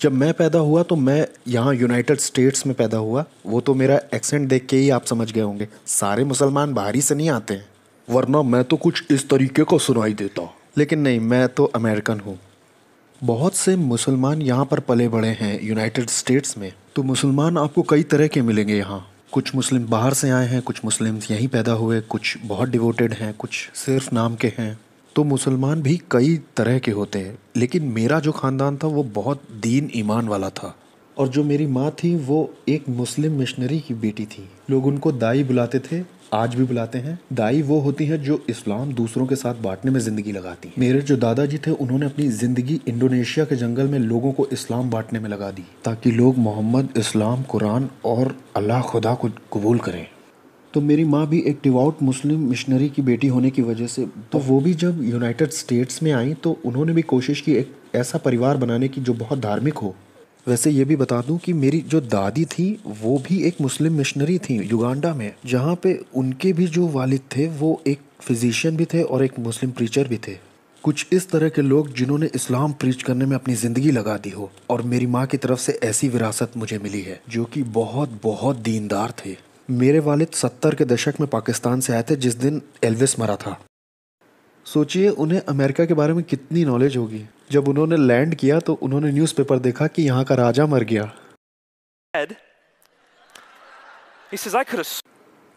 जब मैं पैदा हुआ तो मैं यहाँ यूनाइटेड स्टेट्स में पैदा हुआ। वो तो मेरा एक्सेंट देख के ही आप समझ गए होंगे, सारे मुसलमान बाहरी से नहीं आते हैं, वरना मैं तो कुछ इस तरीके का सुनाई देता। लेकिन नहीं, मैं तो अमेरिकन हूँ। बहुत से मुसलमान यहाँ पर पले बड़े हैं यूनाइटेड स्टेट्स में। तो मुसलमान आपको कई तरह के मिलेंगे यहाँ। कुछ मुस्लिम बाहर से आए हैं, कुछ मुस्लिम यहीं पैदा हुए, कुछ बहुत डिवोटेड हैं, कुछ सिर्फ नाम के हैं। तो मुसलमान भी कई तरह के होते हैं, लेकिन मेरा जो ख़ानदान था वो बहुत दीन ईमान वाला था। और जो मेरी माँ थी वो एक मुस्लिम मिशनरी की बेटी थी। लोग उनको दाई बुलाते थे, आज भी बुलाते हैं। दाई वो होती हैं जो इस्लाम दूसरों के साथ बांटने में ज़िंदगी लगाती हैं। मेरे जो दादाजी थे उन्होंने अपनी ज़िंदगी इंडोनेशिया के जंगल में लोगों को इस्लाम बांटने में लगा दी, ताकि लोग मोहम्मद, इस्लाम, कुरान और अल्लाह खुदा को कबूल करें। तो मेरी माँ भी एक डिवोट मुस्लिम मिशनरी की बेटी होने की वजह से, तो वो भी जब यूनाइटेड स्टेट्स में आई तो उन्होंने भी कोशिश की एक ऐसा परिवार बनाने की जो बहुत धार्मिक हो। वैसे ये भी बता दूं कि मेरी जो दादी थी वो भी एक मुस्लिम मिशनरी थी युगांडा में, जहाँ पे उनके भी जो वालिद थे वो एक फिजिशियन भी थे और एक मुस्लिम प्रीचर भी थे। कुछ इस तरह के लोग जिन्होंने इस्लाम प्रीच करने में अपनी ज़िंदगी लगा दी हो। और मेरी माँ की तरफ से ऐसी विरासत मुझे मिली है जो कि बहुत बहुत दीनदार थे। मेरे वालिद 70 के दशक में पाकिस्तान से आए थे जिस दिन एल्विस मरा था। सोचिए उन्हें अमेरिका के बारे में कितनी नॉलेज होगी। जब उन्होंने लैंड किया तो उन्होंने न्यूज़पेपर देखा कि यहाँ का राजा मर गया।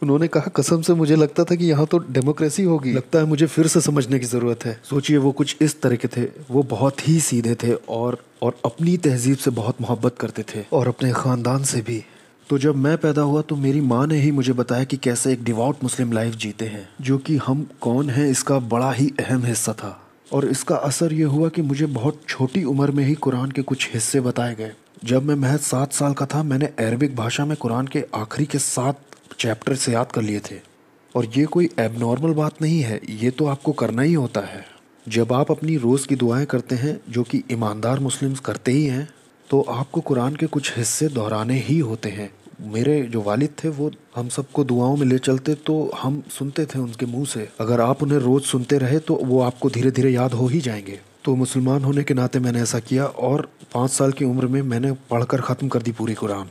उन्होंने कहा, कसम से मुझे लगता था कि यहाँ तो डेमोक्रेसी होगी, लगता है मुझे फिर से समझने की ज़रूरत है। सोचिए वो कुछ इस तरह के थे। वो बहुत ही सीधे थे और अपनी तहजीब से बहुत मोहब्बत करते थे और अपने ख़ानदान से भी। तो जब मैं पैदा हुआ तो मेरी माँ ने ही मुझे बताया कि कैसे एक डिवोट मुस्लिम लाइफ जीते हैं, जो कि हम कौन हैं इसका बड़ा ही अहम हिस्सा था। और इसका असर ये हुआ कि मुझे बहुत छोटी उम्र में ही कुरान के कुछ हिस्से बताए गए। जब मैं महज 7 साल का था मैंने अरबिक भाषा में कुरान के आखिरी के 7 चैप्टर से याद कर लिए थे। और ये कोई एबनॉर्मल बात नहीं है, ये तो आपको करना ही होता है। जब आप अपनी रोज़ की दुआएं करते हैं, जो कि ईमानदार मुस्लिम्स करते ही हैं, तो आपको कुरान के कुछ हिस्से दोहराने ही होते हैं। मेरे जो वालिद थे वो हम सबको दुआओं में ले चलते, तो हम सुनते थे उनके मुंह से। अगर आप उन्हें रोज़ सुनते रहे तो वो आपको धीरे धीरे याद हो ही जाएंगे। तो मुसलमान होने के नाते मैंने ऐसा किया और 5 साल की उम्र में मैंने पढ़कर ख़त्म कर दी पूरी कुरान।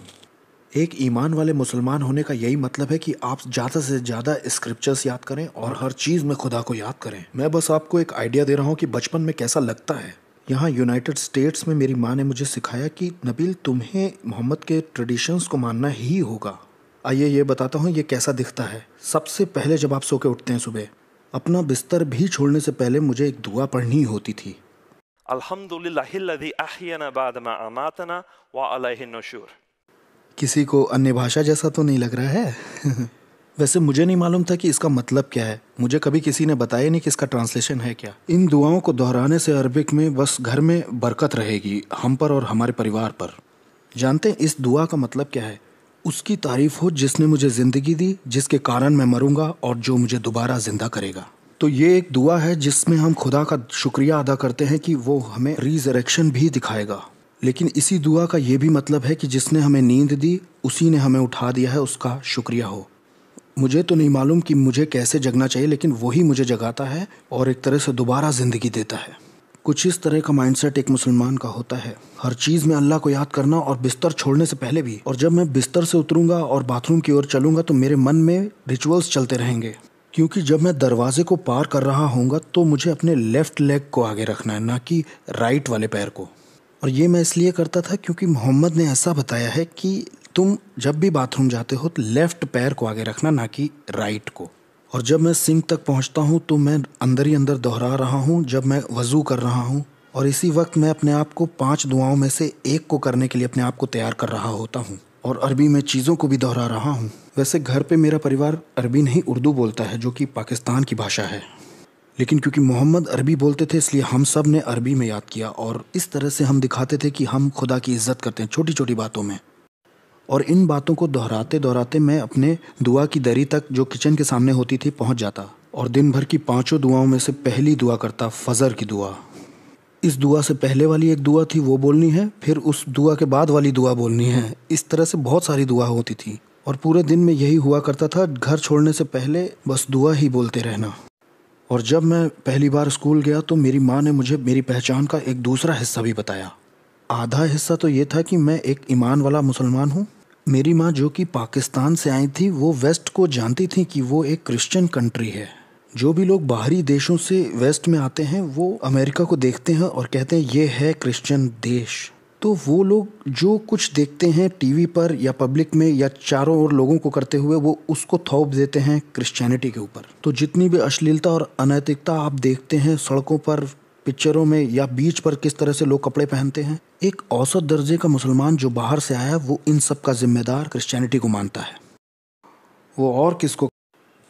एक ईमान वाले मुसलमान होने का यही मतलब है कि आप ज़्यादा से ज़्यादा स्क्रिप्चर्स याद करें और हर चीज़ में खुदा को याद करें। मैं बस आपको एक आइडिया दे रहा हूँ कि बचपन में कैसा लगता है। यहाँ यूनाइटेड स्टेट्स में मेरी माँ ने मुझे सिखाया कि नबील, तुम्हें मोहम्मद के ट्रेडिशंस को मानना ही होगा। आइए ये बताता हूँ ये कैसा दिखता है। सबसे पहले जब आप सो के उठते हैं सुबह, अपना बिस्तर भी छोड़ने से पहले मुझे एक दुआ पढ़नी होती थी। अल्हम्दुलिल्लाहिल्लज़ी अहयना बअदमा अमातना व अलैहि नुशूर। किसी को अन्य भाषा जैसा तो नहीं लग रहा है? वैसे मुझे नहीं मालूम था कि इसका मतलब क्या है। मुझे कभी किसी ने बताया नहीं कि इसका ट्रांसलेशन है क्या। इन दुआओं को दोहराने से अरबिक में बस घर में बरकत रहेगी, हम पर और हमारे परिवार पर। जानते हैं इस दुआ का मतलब क्या है? उसकी तारीफ हो जिसने मुझे ज़िंदगी दी, जिसके कारण मैं मरूंगा और जो मुझे दोबारा ज़िंदा करेगा। तो ये एक दुआ है जिसमें हम खुदा का शुक्रिया अदा करते हैं कि वो हमें रिजरेक्शन भी दिखाएगा। लेकिन इसी दुआ का ये भी मतलब है कि जिसने हमें नींद दी उसी ने हमें उठा दिया है, उसका शुक्रिया हो। मुझे तो नहीं मालूम कि मुझे कैसे जगना चाहिए, लेकिन वही मुझे जगाता है और एक तरह से दोबारा ज़िंदगी देता है। कुछ इस तरह का माइंडसेट एक मुसलमान का होता है, हर चीज़ में अल्लाह को याद करना और बिस्तर छोड़ने से पहले भी। और जब मैं बिस्तर से उतरूँगा और बाथरूम की ओर चलूँगा तो मेरे मन में रिचुअल्स चलते रहेंगे, क्योंकि जब मैं दरवाजे को पार कर रहा होऊंगा तो मुझे अपने लेफ़्ट लेग को आगे रखना है, ना कि राइट वाले पैर को। और ये मैं इसलिए करता था क्योंकि मोहम्मद ने ऐसा बताया है कि तुम जब भी बाथरूम जाते हो तो लेफ़्ट पैर को आगे रखना, ना कि राइट को। और जब मैं सिंक तक पहुंचता हूं तो मैं अंदर ही अंदर दोहरा रहा हूं जब मैं वज़ू कर रहा हूं। और इसी वक्त मैं अपने आप को 5 दुआओं में से एक को करने के लिए अपने आप को तैयार कर रहा होता हूं और अरबी में चीज़ों को भी दोहरा रहा हूं। वैसे घर पे मेरा परिवार अरबी नहीं उर्दू बोलता है, जो कि पाकिस्तान की भाषा है। लेकिन क्योंकि मोहम्मद अरबी बोलते थे इसलिए हम सब ने अरबी में याद किया और इस तरह से हम दिखाते थे कि हम खुदा की इज़्ज़त करते हैं छोटी छोटी बातों में। और इन बातों को दोहराते दोहराते मैं अपने दुआ की दरी तक, जो किचन के सामने होती थी, पहुंच जाता और दिन भर की 5 दुआओं में से पहली दुआ करता, फजर की दुआ। इस दुआ से पहले वाली एक दुआ थी वो बोलनी है, फिर उस दुआ के बाद वाली दुआ बोलनी है। इस तरह से बहुत सारी दुआ होती थी और पूरे दिन में यही हुआ करता था, घर छोड़ने से पहले बस दुआ ही बोलते रहना। और जब मैं पहली बार स्कूल गया तो मेरी माँ ने मुझे मेरी पहचान का एक दूसरा हिस्सा भी बताया। आधा हिस्सा तो ये था कि मैं एक ईमान वाला मुसलमान हूँ। मेरी माँ जो कि पाकिस्तान से आई थी वो वेस्ट को जानती थी कि वो एक क्रिश्चियन कंट्री है। जो भी लोग बाहरी देशों से वेस्ट में आते हैं वो अमेरिका को देखते हैं और कहते हैं ये है क्रिश्चियन देश। तो वो लोग जो कुछ देखते हैं टीवी पर या पब्लिक में या चारों ओर लोगों को करते हुए वो उसको थोप देते हैं क्रिश्चियनिटी के ऊपर। तो जितनी भी अश्लीलता और अनैतिकता आप देखते हैं सड़कों पर, पिक्चरों में या बीच पर किस तरह से लोग कपड़े पहनते हैं, एक औसत दर्जे का मुसलमान जो बाहर से आया वो इन सब का जिम्मेदार क्रिश्चियनिटी को मानता है। वो और किसको?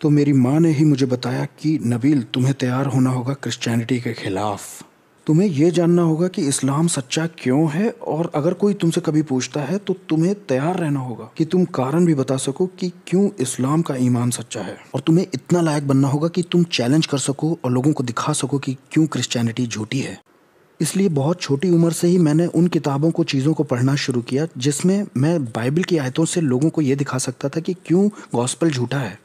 तो मेरी माँ ने ही मुझे बताया कि नबील तुम्हें तैयार होना होगा क्रिश्चियनिटी के खिलाफ। तुम्हें यह जानना होगा कि इस्लाम सच्चा क्यों है, और अगर कोई तुमसे कभी पूछता है तो तुम्हें तैयार रहना होगा कि तुम कारण भी बता सको कि क्यों इस्लाम का ईमान सच्चा है। और तुम्हें इतना लायक बनना होगा कि तुम चैलेंज कर सको और लोगों को दिखा सको कि क्यों क्रिश्चियनिटी झूठी है। इसलिए बहुत छोटी उम्र से ही मैंने उन किताबों को, चीज़ों को पढ़ना शुरू किया जिसमें मैं बाइबल की आयतों से लोगों को ये दिखा सकता था कि क्यों गॉस्पेल झूठा है।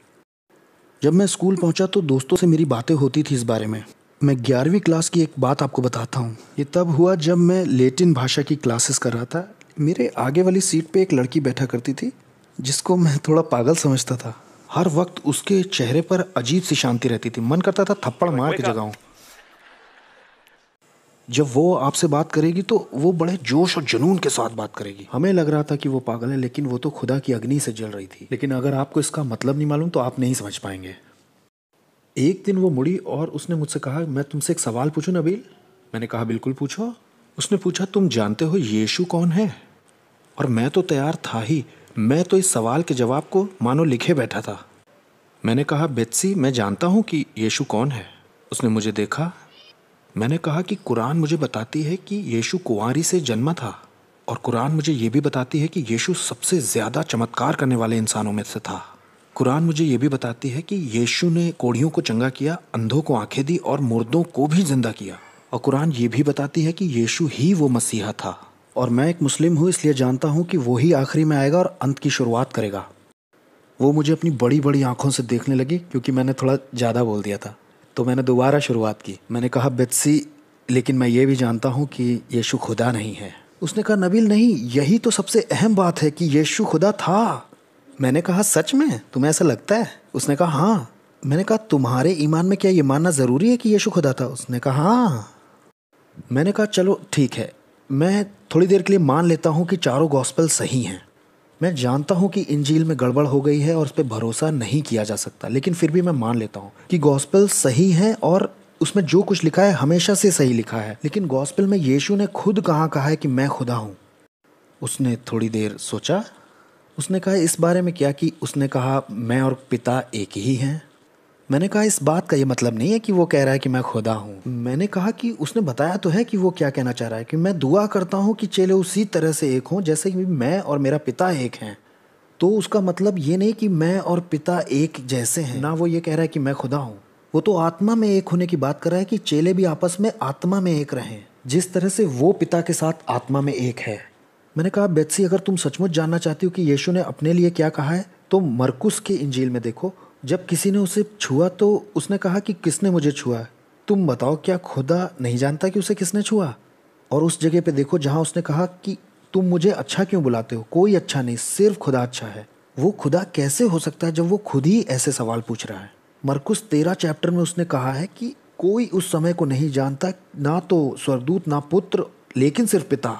जब मैं स्कूल पहुंचा तो दोस्तों से मेरी बातें होती थी इस बारे में। मैं 11वीं क्लास की एक बात आपको बताता हूँ। ये तब हुआ जब मैं लैटिन भाषा की क्लासेस कर रहा था। मेरे आगे वाली सीट पे एक लड़की बैठा करती थी जिसको मैं थोड़ा पागल समझता था। हर वक्त उसके चेहरे पर अजीब सी शांति रहती थी, मन करता था थप्पड़ मार के जगाऊं। जब वो आपसे बात करेगी तो वो बड़े जोश और जुनून के साथ बात करेगी। हमें लग रहा था कि वो पागल है, लेकिन वो तो खुदा की अग्नि से जल रही थी। लेकिन अगर आपको इसका मतलब नहीं मालूम तो आप नहीं समझ पाएंगे। एक दिन वो मुड़ी और उसने मुझसे कहा, मैं तुमसे एक सवाल पूछूं नबील? मैंने कहा बिल्कुल पूछो। उसने पूछा, तुम जानते हो यीशु कौन है? और मैं तो तैयार था ही, मैं तो इस सवाल के जवाब को मानो लिखे बैठा था। मैंने कहा, बेत्सी मैं जानता हूँ कि यीशु कौन है। उसने मुझे देखा। मैंने कहा कि कुरान मुझे बताती है कि यीशु कुंवारी से जन्मा था, और कुरान मुझे ये भी बताती है कि यीशु सबसे ज़्यादा चमत्कार करने वाले इंसानों में से था। कुरान मुझे ये भी बताती है कि यीशु ने कोढ़ियों को चंगा किया, अंधों को आंखें दी और मुर्दों को भी जिंदा किया। और कुरान ये भी बताती है कि यीशु ही वो मसीहा था। और मैं एक मुस्लिम हूँ इसलिए जानता हूँ कि वो ही आखिरी में आएगा और अंत की शुरुआत करेगा। वो मुझे अपनी बड़ी बड़ी आंखों से देखने लगी क्योंकि मैंने थोड़ा ज़्यादा बोल दिया था। तो मैंने दोबारा शुरुआत की। मैंने कहा, बेत्सी लेकिन मैं ये भी जानता हूँ कि यीशु खुदा नहीं है। उसने कहा, नबील नहीं, यही तो सबसे अहम बात है कि यीशु खुदा था। मैंने कहा, सच में? तुम्हें ऐसा लगता है? उसने कहा, हाँ। मैंने कहा, तुम्हारे ईमान में क्या ये मानना ज़रूरी है कि यीशु खुदा था? उसने कहा, हाँ। मैंने कहा, चलो ठीक है, मैं थोड़ी देर के लिए मान लेता हूँ कि चारों गॉस्पेल सही हैं। मैं जानता हूँ कि इंजील में गड़बड़ हो गई है और उस पर भरोसा नहीं किया जा सकता, लेकिन फिर भी मैं मान लेता हूँ कि गॉस्पेल सही है और उसमें जो कुछ लिखा है हमेशा से सही लिखा है। लेकिन गॉस्पेल में यीशु ने खुद कहाँ कहा है कि मैं खुदा हूँ? उसने थोड़ी देर सोचा। उसने कहा, इस बारे में क्या? कि उसने कहा, मैं और पिता एक ही हैं। मैंने कहा, इस बात का ये मतलब नहीं है कि वो कह रहा है कि मैं खुदा हूँ। मैंने कहा कि उसने बताया तो है कि वो क्या कहना चाह रहा है, कि मैं दुआ करता हूँ कि चेले उसी तरह से एक हों जैसे कि मैं और मेरा पिता एक हैं। तो उसका मतलब ये नहीं कि मैं और पिता एक जैसे हैं, ना वो ये कह रहा है कि मैं खुदा हूँ। वो तो आत्मा में एक होने की बात कर रहा है कि चेले भी आपस में आत्मा में एक रहें, जिस तरह से वो पिता के साथ आत्मा में एक है। मैंने कहा, बेत्सी अगर तुम सचमुच जानना चाहती हो कि यीशु ने अपने लिए क्या कहा है तो मरकुस के इंजील में देखो। जब किसी ने उसे छुआ तो उसने कहा कि किसने मुझे छुआ? तुम बताओ, क्या खुदा नहीं जानता कि उसे किसने छुआ? और उस जगह पे देखो जहाँ उसने कहा कि तुम मुझे अच्छा क्यों बुलाते हो? कोई अच्छा नहीं, सिर्फ खुदा अच्छा है। वो खुदा कैसे हो सकता है जब वो खुद ही ऐसे सवाल पूछ रहा है? मरकुस 13 चैप्टर में उसने कहा है कि कोई उस समय को नहीं जानता, ना तो स्वर्गदूत ना पुत्र, लेकिन सिर्फ पिता।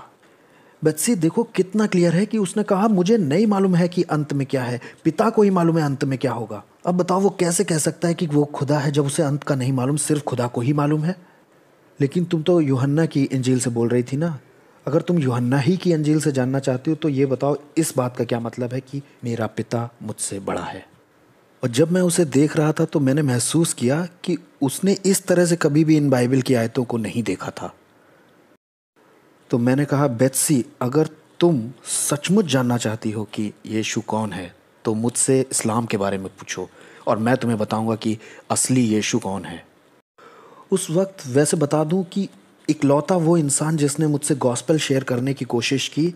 बेत्सी देखो कितना क्लियर है कि उसने कहा, मुझे नहीं मालूम है कि अंत में क्या है, पिता को ही मालूम है अंत में क्या होगा। अब बताओ वो कैसे कह सकता है कि वो खुदा है जब उसे अंत का नहीं मालूम, सिर्फ खुदा को ही मालूम है? लेकिन तुम तो यूहन्ना की इंजील से बोल रही थी ना। अगर तुम यूहन्ना ही की इंजील से जानना चाहती हो तो ये बताओ, इस बात का क्या मतलब है कि मेरा पिता मुझसे बड़ा है? और जब मैं उसे देख रहा था तो मैंने महसूस किया कि उसने इस तरह से कभी भी इन बाइबल की आयतों को नहीं देखा था। तो मैंने कहा, बेत्सी अगर तुम सचमुच जानना चाहती हो कि यीशु कौन है तो मुझसे इस्लाम के बारे में पूछो और मैं तुम्हें बताऊंगा कि असली यीशु कौन है। उस वक्त वैसे बता दूं कि इकलौता वो इंसान जिसने मुझसे गॉस्पेल शेयर करने की कोशिश की,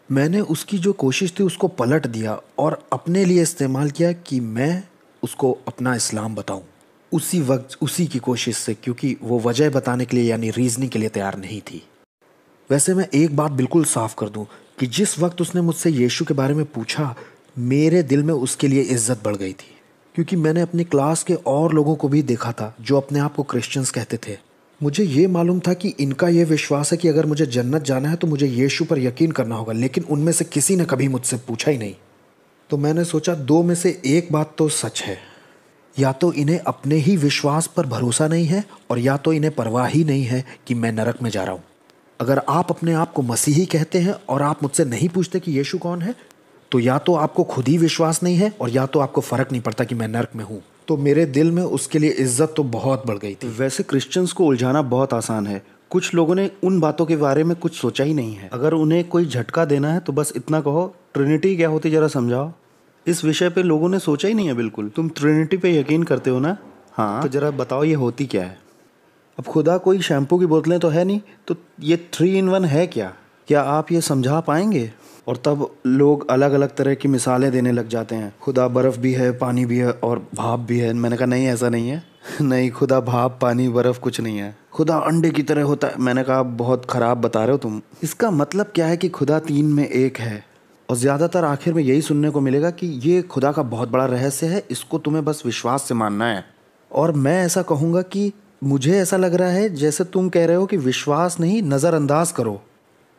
मैंने उसकी जो कोशिश थी उसको पलट दिया और अपने लिए इस्तेमाल किया कि मैं उसको अपना इस्लाम बताऊं। उसी वक्त उसी की कोशिश से, क्योंकि वो वजह बताने के लिए यानी रीजनिंग के लिए तैयार नहीं थी। वैसे मैं एक बात बिल्कुल साफ कर दूं कि जिस वक्त उसने मुझसे यीशु के बारे में पूछा, मेरे दिल में उसके लिए इज्जत बढ़ गई थी, क्योंकि मैंने अपनी क्लास के और लोगों को भी देखा था जो अपने आप को क्रिश्चियंस कहते थे। मुझे ये मालूम था कि इनका ये विश्वास है कि अगर मुझे जन्नत जाना है तो मुझे यीशु पर यकीन करना होगा, लेकिन उनमें से किसी ने कभी मुझसे पूछा ही नहीं। तो मैंने सोचा दो में से एक बात तो सच है, या तो इन्हें अपने ही विश्वास पर भरोसा नहीं है और या तो इन्हें परवाह ही नहीं है कि मैं नरक में जा रहा हूँ। अगर आप अपने आप को मसीही कहते हैं और आप मुझसे नहीं पूछते कि यीशु कौन है, तो या तो आपको खुद ही विश्वास नहीं है और या तो आपको फ़र्क नहीं पड़ता कि मैं नर्क में हूँ। तो मेरे दिल में उसके लिए इज्जत तो बहुत बढ़ गई थी। वैसे क्रिश्चियंस को उलझाना बहुत आसान है। कुछ लोगों ने उन बातों के बारे में कुछ सोचा ही नहीं है। अगर उन्हें कोई झटका देना है तो बस इतना कहो, ट्रिनिटी क्या होती जरा समझाओ। इस विषय पे लोगों ने सोचा ही नहीं है बिल्कुल। तुम ट्रिनिटी पे यकीन करते हो ना? हाँ, तो जरा बताओ ये होती क्या है। अब खुदा कोई शैम्पू की बोतलें तो है नहीं, तो ये 3 in 1 है क्या आप ये समझा पाएंगे? और तब लोग अलग अलग तरह की मिसालें देने लग जाते हैं। खुदा बर्फ़ भी है, पानी भी है और भाप भी है। मैंने कहा नहीं, ऐसा नहीं है। नहीं, खुदा भाप, पानी, बर्फ़ कुछ नहीं है। खुदा अंडे की तरह होता है। मैंने कहा बहुत ख़राब बता रहे हो तुम। इसका मतलब क्या है कि खुदा 3 में 1 है। और ज़्यादातर आखिर में यही सुनने को मिलेगा कि ये खुदा का बहुत बड़ा रहस्य है, इसको तुम्हें बस विश्वास से मानना है। और मैं ऐसा कहूँगा कि मुझे ऐसा लग रहा है जैसे तुम कह रहे हो कि विश्वास नहीं, नज़रअंदाज करो।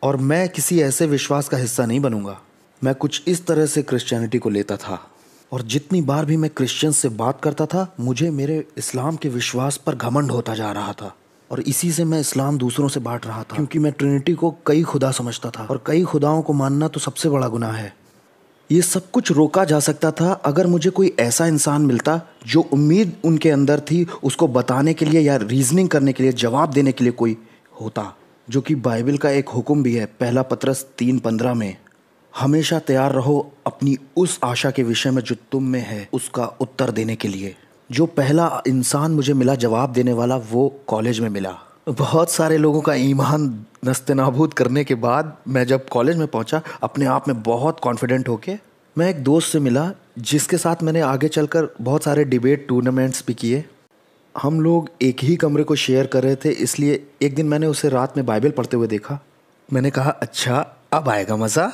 और मैं किसी ऐसे विश्वास का हिस्सा नहीं बनूंगा। मैं कुछ इस तरह से क्रिश्चियनिटी को लेता था, और जितनी बार भी मैं क्रिश्चियन से बात करता था, मुझे मेरे इस्लाम के विश्वास पर घमंड होता जा रहा था, और इसी से मैं इस्लाम दूसरों से बांट रहा था, क्योंकि मैं ट्रिनिटी को कई खुदा समझता था, और कई खुदाओं को मानना तो सबसे बड़ा गुनाह है। ये सब कुछ रोका जा सकता था अगर मुझे कोई ऐसा इंसान मिलता जो उम्मीद उनके अंदर थी उसको बताने के लिए या रीजनिंग करने के लिए, जवाब देने के लिए कोई होता, जो कि बाइबल का एक हुक्म भी है, पहला पतरस 3:15 में, हमेशा तैयार रहो अपनी उस आशा के विषय में जो तुम में है उसका उत्तर देने के लिए। जो पहला इंसान मुझे मिला जवाब देने वाला, वो कॉलेज में मिला। बहुत सारे लोगों का ईमान नस्तेनाबूद करने के बाद मैं जब कॉलेज में पहुंचा, अपने आप में बहुत कॉन्फिडेंट होके मैं एक दोस्त से मिला जिसके साथ मैंने आगे चलकर बहुत सारे डिबेट टूर्नामेंट्स भी किए। हम लोग एक ही कमरे को शेयर कर रहे थे, इसलिए एक दिन मैंने उसे रात में बाइबल पढ़ते हुए देखा। मैंने कहा अच्छा, अब आएगा मज़ा,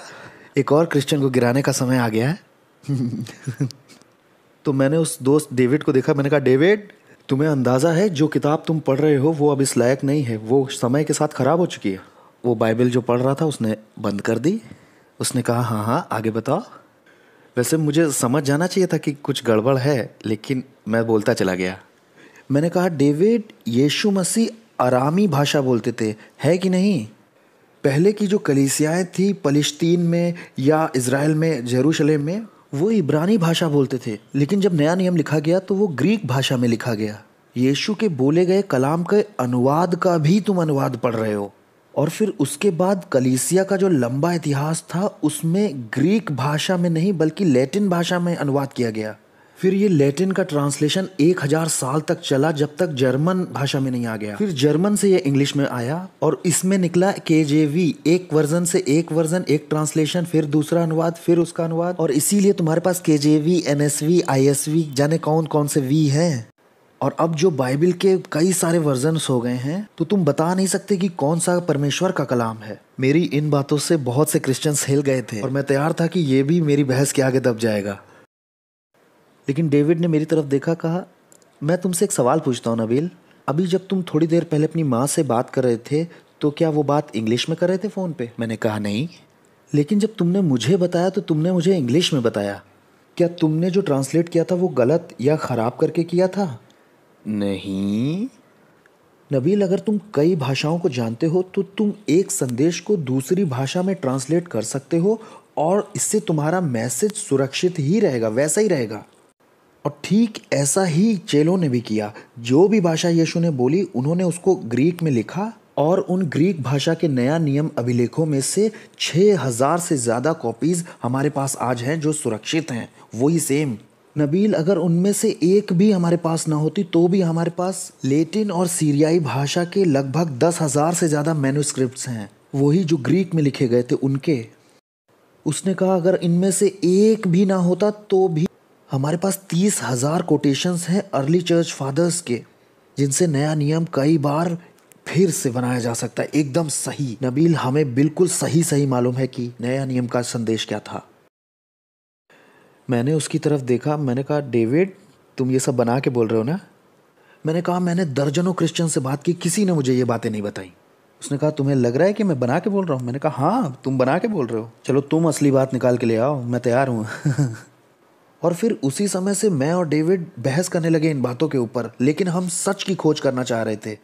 एक और क्रिश्चियन को गिराने का समय आ गया है। तो मैंने उस दोस्त डेविड को देखा। मैंने कहा डेविड, तुम्हें अंदाज़ा है जो किताब तुम पढ़ रहे हो वो अब इस लायक नहीं है, वो समय के साथ ख़राब हो चुकी है। वो बाइबल जो पढ़ रहा था उसने बंद कर दी। उसने कहा हाँ हाँ आगे बताओ। वैसे मुझे समझ जाना चाहिए था कि कुछ गड़बड़ है, लेकिन मैं बोलता चला गया। मैंने कहा डेविड, यीशु मसीह अरामी भाषा बोलते थे, है कि नहीं? पहले की जो कलीसियाएं थी फलस्तीन में या इज़राइल में, जेरूशलेम में, वो इब्रानी भाषा बोलते थे, लेकिन जब नया नियम लिखा गया तो वो ग्रीक भाषा में लिखा गया। यीशु के बोले गए कलाम के अनुवाद का भी तुम अनुवाद पढ़ रहे हो। और फिर उसके बाद कलीसिया का जो लंबा इतिहास था उसमें ग्रीक भाषा में नहीं बल्कि लैटिन भाषा में अनुवाद किया गया। फिर ये लैटिन का ट्रांसलेशन 1000 साल तक चला, जब तक जर्मन भाषा में नहीं आ गया। फिर जर्मन से ये इंग्लिश में आया और इसमें निकला KJV, एक वर्जन से एक वर्जन, एक ट्रांसलेशन, फिर दूसरा अनुवाद, फिर उसका अनुवाद। और इसीलिए तुम्हारे पास KJV, NSV, ISV, जाने कौन कौन से V हैं। और अब जो बाइबल के कई सारे वर्जन्स हो गए हैं, तो तुम बता नहीं सकते कि कौन सा परमेश्वर का कलाम है। मेरी इन बातों से बहुत से क्रिश्चियंस हिल गए थे और मैं तैयार था कि ये भी मेरी बहस के आगे दब जाएगा। लेकिन डेविड ने मेरी तरफ देखा, कहा मैं तुमसे एक सवाल पूछता हूँ नबील, अभी जब तुम थोड़ी देर पहले अपनी माँ से बात कर रहे थे तो क्या वो बात इंग्लिश में कर रहे थे फ़ोन पे? मैंने कहा नहीं। लेकिन जब तुमने मुझे बताया तो तुमने मुझे इंग्लिश में बताया। क्या तुमने जो ट्रांसलेट किया था वो गलत या ख़राब करके किया था? नहीं नबील, अगर तुम कई भाषाओं को जानते हो तो तुम एक संदेश को दूसरी भाषा में ट्रांसलेट कर सकते हो और इससे तुम्हारा मैसेज सुरक्षित ही रहेगा, वैसा ही रहेगा। और ठीक ऐसा ही चेलों ने भी किया। जो भी भाषा यीशु ने बोली उन्होंने उसको ग्रीक में लिखा और उन ग्रीक भाषा के नया नियम अभिलेखों में से 6000 से ज़्यादा कॉपीज़ हमारे पास आज हैं जो सुरक्षित हैं, वही सेम। नबील, अगर उनमें से एक भी हमारे पास ना होती तो भी हमारे पास लैटिन और सीरियाई भाषा के लगभग 10,000 से ज़्यादा मैन्युस्क्रिप्ट्स हैं, वही जो ग्रीक में लिखे गए थे उनके। उसने कहा अगर इनमें से एक भी ना होता तो भी हमारे पास 30,000 कोटेशंस हैं अर्ली चर्च फादर्स के, जिनसे नया नियम कई बार फिर से बनाया जा सकता है, एकदम सही। नबील, हमें बिल्कुल सही सही मालूम है कि नया नियम का संदेश क्या था। मैंने उसकी तरफ देखा, मैंने कहा डेविड तुम ये सब बना के बोल रहे हो ना? मैंने कहा मैंने दर्जनों क्रिश्चियन से बात की, किसी ने मुझे ये बातें नहीं बताई। उसने कहा तुम्हें लग रहा है कि मैं बना के बोल रहा हूँ? मैंने कहा हाँ तुम बना के बोल रहे हो, चलो तुम असली बात निकाल के ले आओ, मैं तैयार हूँ। और फिर उसी समय से मैं और डेविड बहस करने लगे इन बातों के ऊपर, लेकिन हम सच की खोज करना चाह रहे थे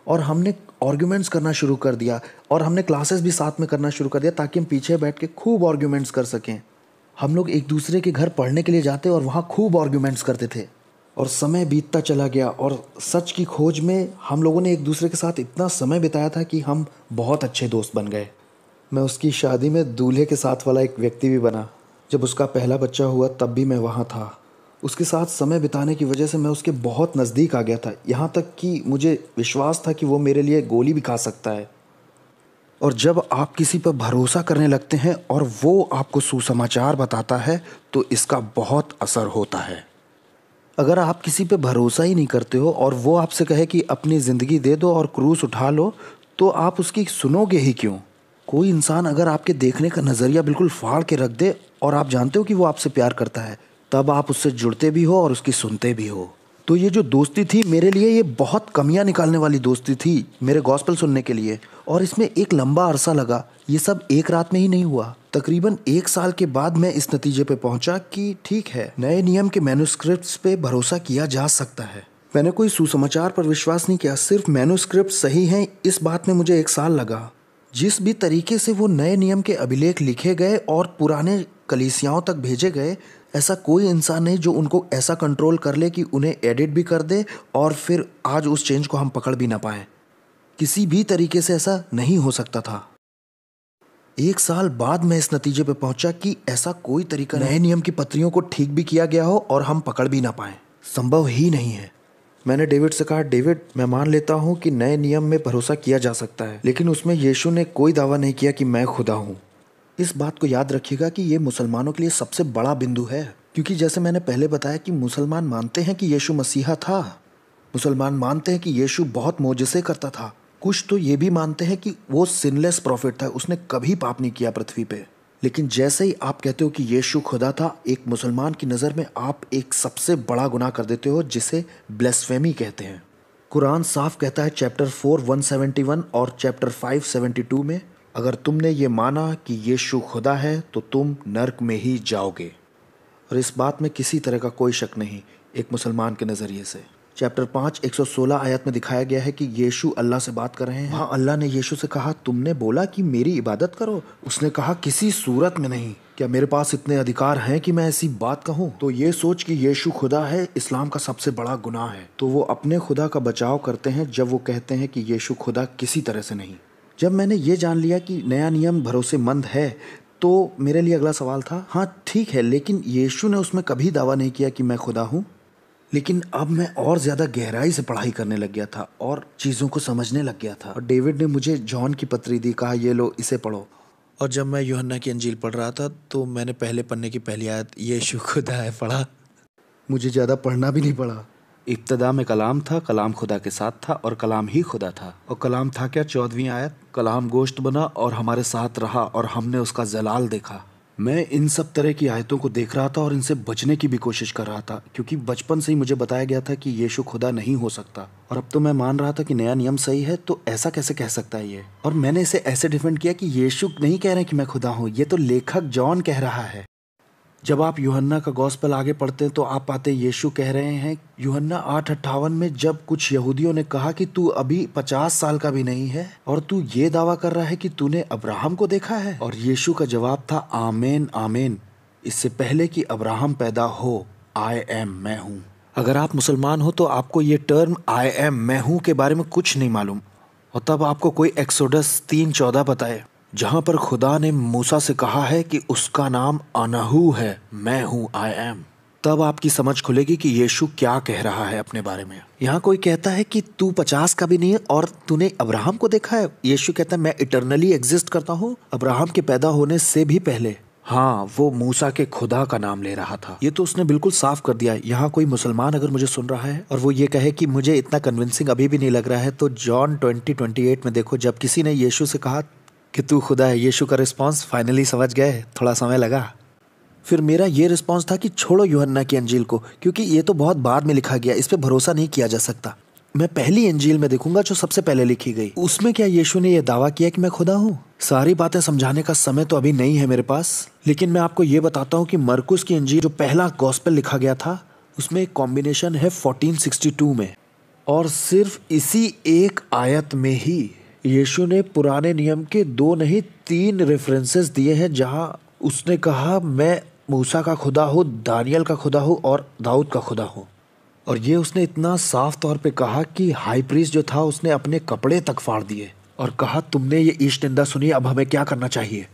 और हमने आर्ग्यूमेंट्स करना शुरू कर दिया और हमने क्लासेस भी साथ में करना शुरू कर दिया ताकि हम पीछे बैठ के खूब आर्ग्यूमेंट्स कर सकें। हम लोग एक दूसरे के घर पढ़ने के लिए जाते और वहाँ खूब आर्ग्यूमेंट्स करते थे और समय बीतता चला गया और सच की खोज में हम लोगों ने एक दूसरे के साथ इतना समय बिताया था कि हम बहुत अच्छे दोस्त बन गए। मैं उसकी शादी में दूल्हे के साथ वाला एक व्यक्ति भी बना। जब उसका पहला बच्चा हुआ तब भी मैं वहाँ था। उसके साथ समय बिताने की वजह से मैं उसके बहुत नज़दीक आ गया था, यहाँ तक कि मुझे विश्वास था कि वो मेरे लिए गोली भी खा सकता है। और जब आप किसी पर भरोसा करने लगते हैं और वो आपको सुसमाचार बताता है तो इसका बहुत असर होता है। अगर आप किसी पे भरोसा ही नहीं करते हो और वो आपसे कहे कि अपनी ज़िंदगी दे दो और क्रूस उठा लो, तो आप उसकी सुनोगे ही क्यों? कोई इंसान अगर आपके देखने का नज़रिया बिल्कुल फाड़ के रख दे और आप जानते हो कि वो आपसे प्यार करता है, तब आप उससे जुड़ते भी हो और उसकी सुनते भी हो। तो ये जो दोस्ती थी मेरे लिए ये बहुत कमियां निकालने वाली दोस्ती थी मेरे गॉस्पेल सुनने के लिए, और इसमें एक लंबा अरसा लगा। ये सब एक रात में ही नहीं हुआ। तकरीबन 1 साल के बाद मैं इस नतीजे पे पहुंचा कि ठीक है, नए नियम के मैन्युस्क्रिप्ट्स पे भरोसा किया जा सकता है। मैंने कोई सुसमाचार पर विश्वास नहीं किया, सिर्फ मैन्युस्क्रिप्ट सही हैं इस बात में मुझे 1 साल लगा। जिस भी तरीके से वो नए नियम के अभिलेख लिखे गए और पुराने कलीसियाओं तक भेजे गए, ऐसा कोई इंसान नहीं जो उनको ऐसा कंट्रोल कर ले कि उन्हें एडिट भी कर दे और फिर आज उस चेंज को हम पकड़ भी ना पाएं। किसी भी तरीके से ऐसा नहीं हो सकता था। 1 साल बाद मैं इस नतीजे पे पहुंचा कि ऐसा कोई तरीका नए नियम की पत्रियों को ठीक भी किया गया हो और हम पकड़ भी ना पाएं, संभव ही नहीं है। मैंने डेविड से कहा, डेविड मैं मान लेता हूँ कि नए नियम में भरोसा किया जा सकता है, लेकिन उसमें यीशु ने कोई दावा नहीं किया कि मैं खुदा हूँ। इस बात को याद रखिएगा कि ये मुसलमानों के लिए सबसे बड़ा बिंदु है, क्योंकि जैसे मैंने पहले बताया कि मुसलमान मानते हैं कि यीशु मसीहा था, मुसलमान मानते हैं कि यीशु बहुत मोजज़े करता था, कुछ तो ये भी मानते हैं कि वो सिनलेस प्रॉफिट था, उसने कभी पाप नहीं किया पृथ्वी पे। लेकिन जैसे ही आप कहते हो कि यीशु खुदा था, एक मुसलमान की नज़र में आप एक सबसे बड़ा गुनाह कर देते हो जिसे ब्लेस्फेमी कहते हैं। कुरान साफ कहता है चैप्टर 4 171 और चैप्टर 5 72 में, अगर तुमने ये माना कि यीशु खुदा है तो तुम नर्क में ही जाओगे। और इस बात में किसी तरह का कोई शक नहीं एक मुसलमान के नज़रिए से। चैप्टर 5 116 आयत में दिखाया गया है कि यीशु अल्लाह से बात कर रहे हैं। हाँ, अल्लाह ने यीशु से कहा तुमने बोला कि मेरी इबादत करो। उसने कहा किसी सूरत में नहीं। क्या मेरे पास इतने अधिकार हैं कि मैं ऐसी बात कहूँ? तो ये सोच कि यीशु खुदा है इस्लाम का सबसे बड़ा गुनाह है। तो वो अपने खुदा का बचाव करते हैं जब वो कहते हैं कि यीशु खुदा किसी तरह से नहीं। जब मैंने ये जान लिया कि नया नियम भरोसेमंद है तो मेरे लिए अगला सवाल था, हाँ ठीक है, लेकिन यीशु ने उसमें कभी दावा नहीं किया कि मैं खुदा हूँ। लेकिन अब मैं और ज़्यादा गहराई से पढ़ाई करने लग गया था और चीज़ों को समझने लग गया था। और डेविड ने मुझे जॉन की पत्री दी, कहा ये लो इसे पढ़ो। और जब मैं यूहन्ना की अंजील पढ़ रहा था तो मैंने पहले पन्ने की पहली आयत यीशु खुदा है पढ़ा। मुझे ज़्यादा पढ़ना भी नहीं पड़ा। इब्तदा में कलाम था, कलाम खुदा के साथ था और कलाम ही खुदा था। और कलाम था क्या? 14वीं आयत, कलाम गोश्त बना और हमारे साथ रहा और हमने उसका जलाल देखा। मैं इन सब तरह की आयतों को देख रहा था और इनसे बचने की भी कोशिश कर रहा था, क्योंकि बचपन से ही मुझे बताया गया था कि यीशु खुदा नहीं हो सकता। और अब तो मैं मान रहा था कि नया नियम सही है, तो ऐसा कैसे कह सकता है ये। और मैंने इसे ऐसे डिफेंड किया कि यीशु नहीं कह रहे कि मैं खुदा हूँ, ये तो लेखक जॉन कह रहा है। जब आप यूहन्ना का गॉस्पेल आगे पढ़ते हैं तो आप पाते यीशु कह रहे हैं यूहन्ना 8:58 में, जब कुछ यहूदियों ने कहा कि तू अभी 50 साल का भी नहीं है और तू ये दावा कर रहा है कि तूने अब्राहम को देखा है। और यीशु का जवाब था आमेन आमेन, इससे पहले कि अब्राहम पैदा हो आई एम मैं हूँ। अगर आप मुसलमान हो तो आपको ये टर्म आई एम मैं हूँ के बारे में कुछ नहीं मालूम, और तब आपको कोई एक्सोडस 3:14 बताए जहां पर खुदा ने मूसा से कहा है कि उसका नाम अनहू है, मैं हूँ आई एम, तब आपकी समझ खुलेगी कि यीशु क्या कह रहा है अपने बारे में। यहाँ कोई कहता है कि तू 50 का भी नहीं है और तूने अब्राहम को देखा है। यीशु कहता है मैं इटरनली एग्जिस्ट करता हूँ अब्राहम के पैदा होने से भी पहले। हाँ, वो मूसा के खुदा का नाम ले रहा था। ये तो उसने बिल्कुल साफ कर दिया। यहाँ कोई मुसलमान अगर मुझे सुन रहा है और वो ये कहे कि मुझे इतना कन्विंसिंग अभी भी नहीं लग रहा है, तो जॉन 20:28 में देखो, जब किसी ने यीशु से कहा कि तू खुदा है, यीशु का रिस्पॉन्स फाइनली समझ गए, थोड़ा समय लगा। फिर मेरा ये रिस्पॉन्स था कि छोड़ो यूहन्ना की अंजील को, क्योंकि ये तो बहुत बाद में लिखा गया, इस पर भरोसा नहीं किया जा सकता। मैं पहली अंजील में देखूंगा जो सबसे पहले लिखी गई। उसमें क्या यीशु ने यह दावा किया कि मैं खुदा हूँ? सारी बातें समझाने का समय तो अभी नहीं है मेरे पास, लेकिन मैं आपको ये बताता हूँ कि मरकुस की अंजील जो पहला गॉस्पेल लिखा गया था, उसमें एक कॉम्बिनेशन है 1462 में, और सिर्फ इसी एक आयत में ही यीशु ने पुराने नियम के 2 नहीं 3 रेफरेंसेस दिए हैं, जहां उसने कहा मैं मूसा का खुदा हूँ, दानियल का खुदा हूँ और दाऊद का खुदा हूँ। और ये उसने इतना साफ तौर पे कहा कि हाई प्रीस्ट जो था उसने अपने कपड़े तक फाड़ दिए और कहा तुमने ये ईश निंदा सुनी, अब हमें क्या करना चाहिए।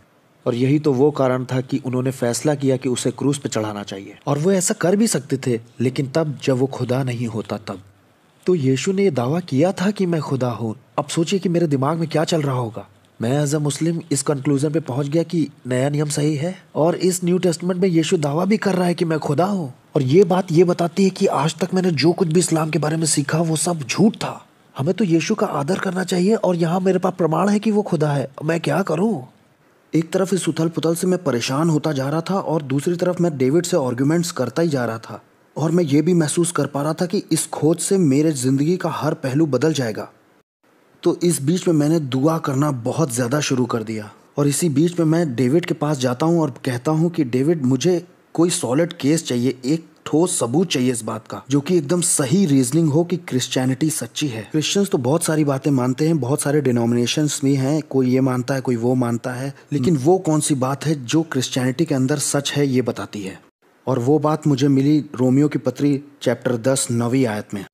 और यही तो वो कारण था कि उन्होंने फैसला किया कि उसे क्रूस पे चढ़ाना चाहिए। और वो ऐसा कर भी सकते थे, लेकिन तब जब वो खुदा नहीं होता तब। तो यीशु ने ये दावा किया था कि मैं खुदा हूँ। अब सोचिए कि मेरे दिमाग में क्या चल रहा होगा। मैं एज अ मुस्लिम इस कंक्लूजन पे पहुंच गया कि नया नियम सही है, और इस न्यू टेस्टमेंट में यीशु दावा भी कर रहा है कि मैं खुदा हूँ। और ये बात ये बताती है कि आज तक मैंने जो कुछ भी इस्लाम के बारे में सीखा वो सब झूठ था। हमें तो यीशु का आदर करना चाहिए, और यहाँ मेरे पास प्रमाण है कि वो खुदा है। मैं क्या करूँ? एक तरफ इस उथल पुथल से मैं परेशान होता जा रहा था, और दूसरी तरफ मैं डेविड से आर्ग्यूमेंट्स करता ही जा रहा था। और मैं ये भी महसूस कर पा रहा था कि इस खोज से मेरे ज़िंदगी का हर पहलू बदल जाएगा। तो इस बीच में मैंने दुआ करना बहुत ज़्यादा शुरू कर दिया, और इसी बीच में मैं डेविड के पास जाता हूँ और कहता हूँ कि डेविड, मुझे कोई सॉलिड केस चाहिए, एक ठोस सबूत चाहिए इस बात का, जो कि एकदम सही रीजनिंग हो कि क्रिश्चियनिटी सच्ची है। क्रिश्चियंस तो बहुत सारी बातें मानते हैं, बहुत सारे डिनोमिनेशंस भी हैं, कोई ये मानता है कोई वो मानता है, लेकिन वो कौन सी बात है जो क्रिश्चियनिटी के अंदर सच है ये बताती है। और वो बात मुझे मिली रोमियो की पत्री चैप्टर 10 9वीं आयत में।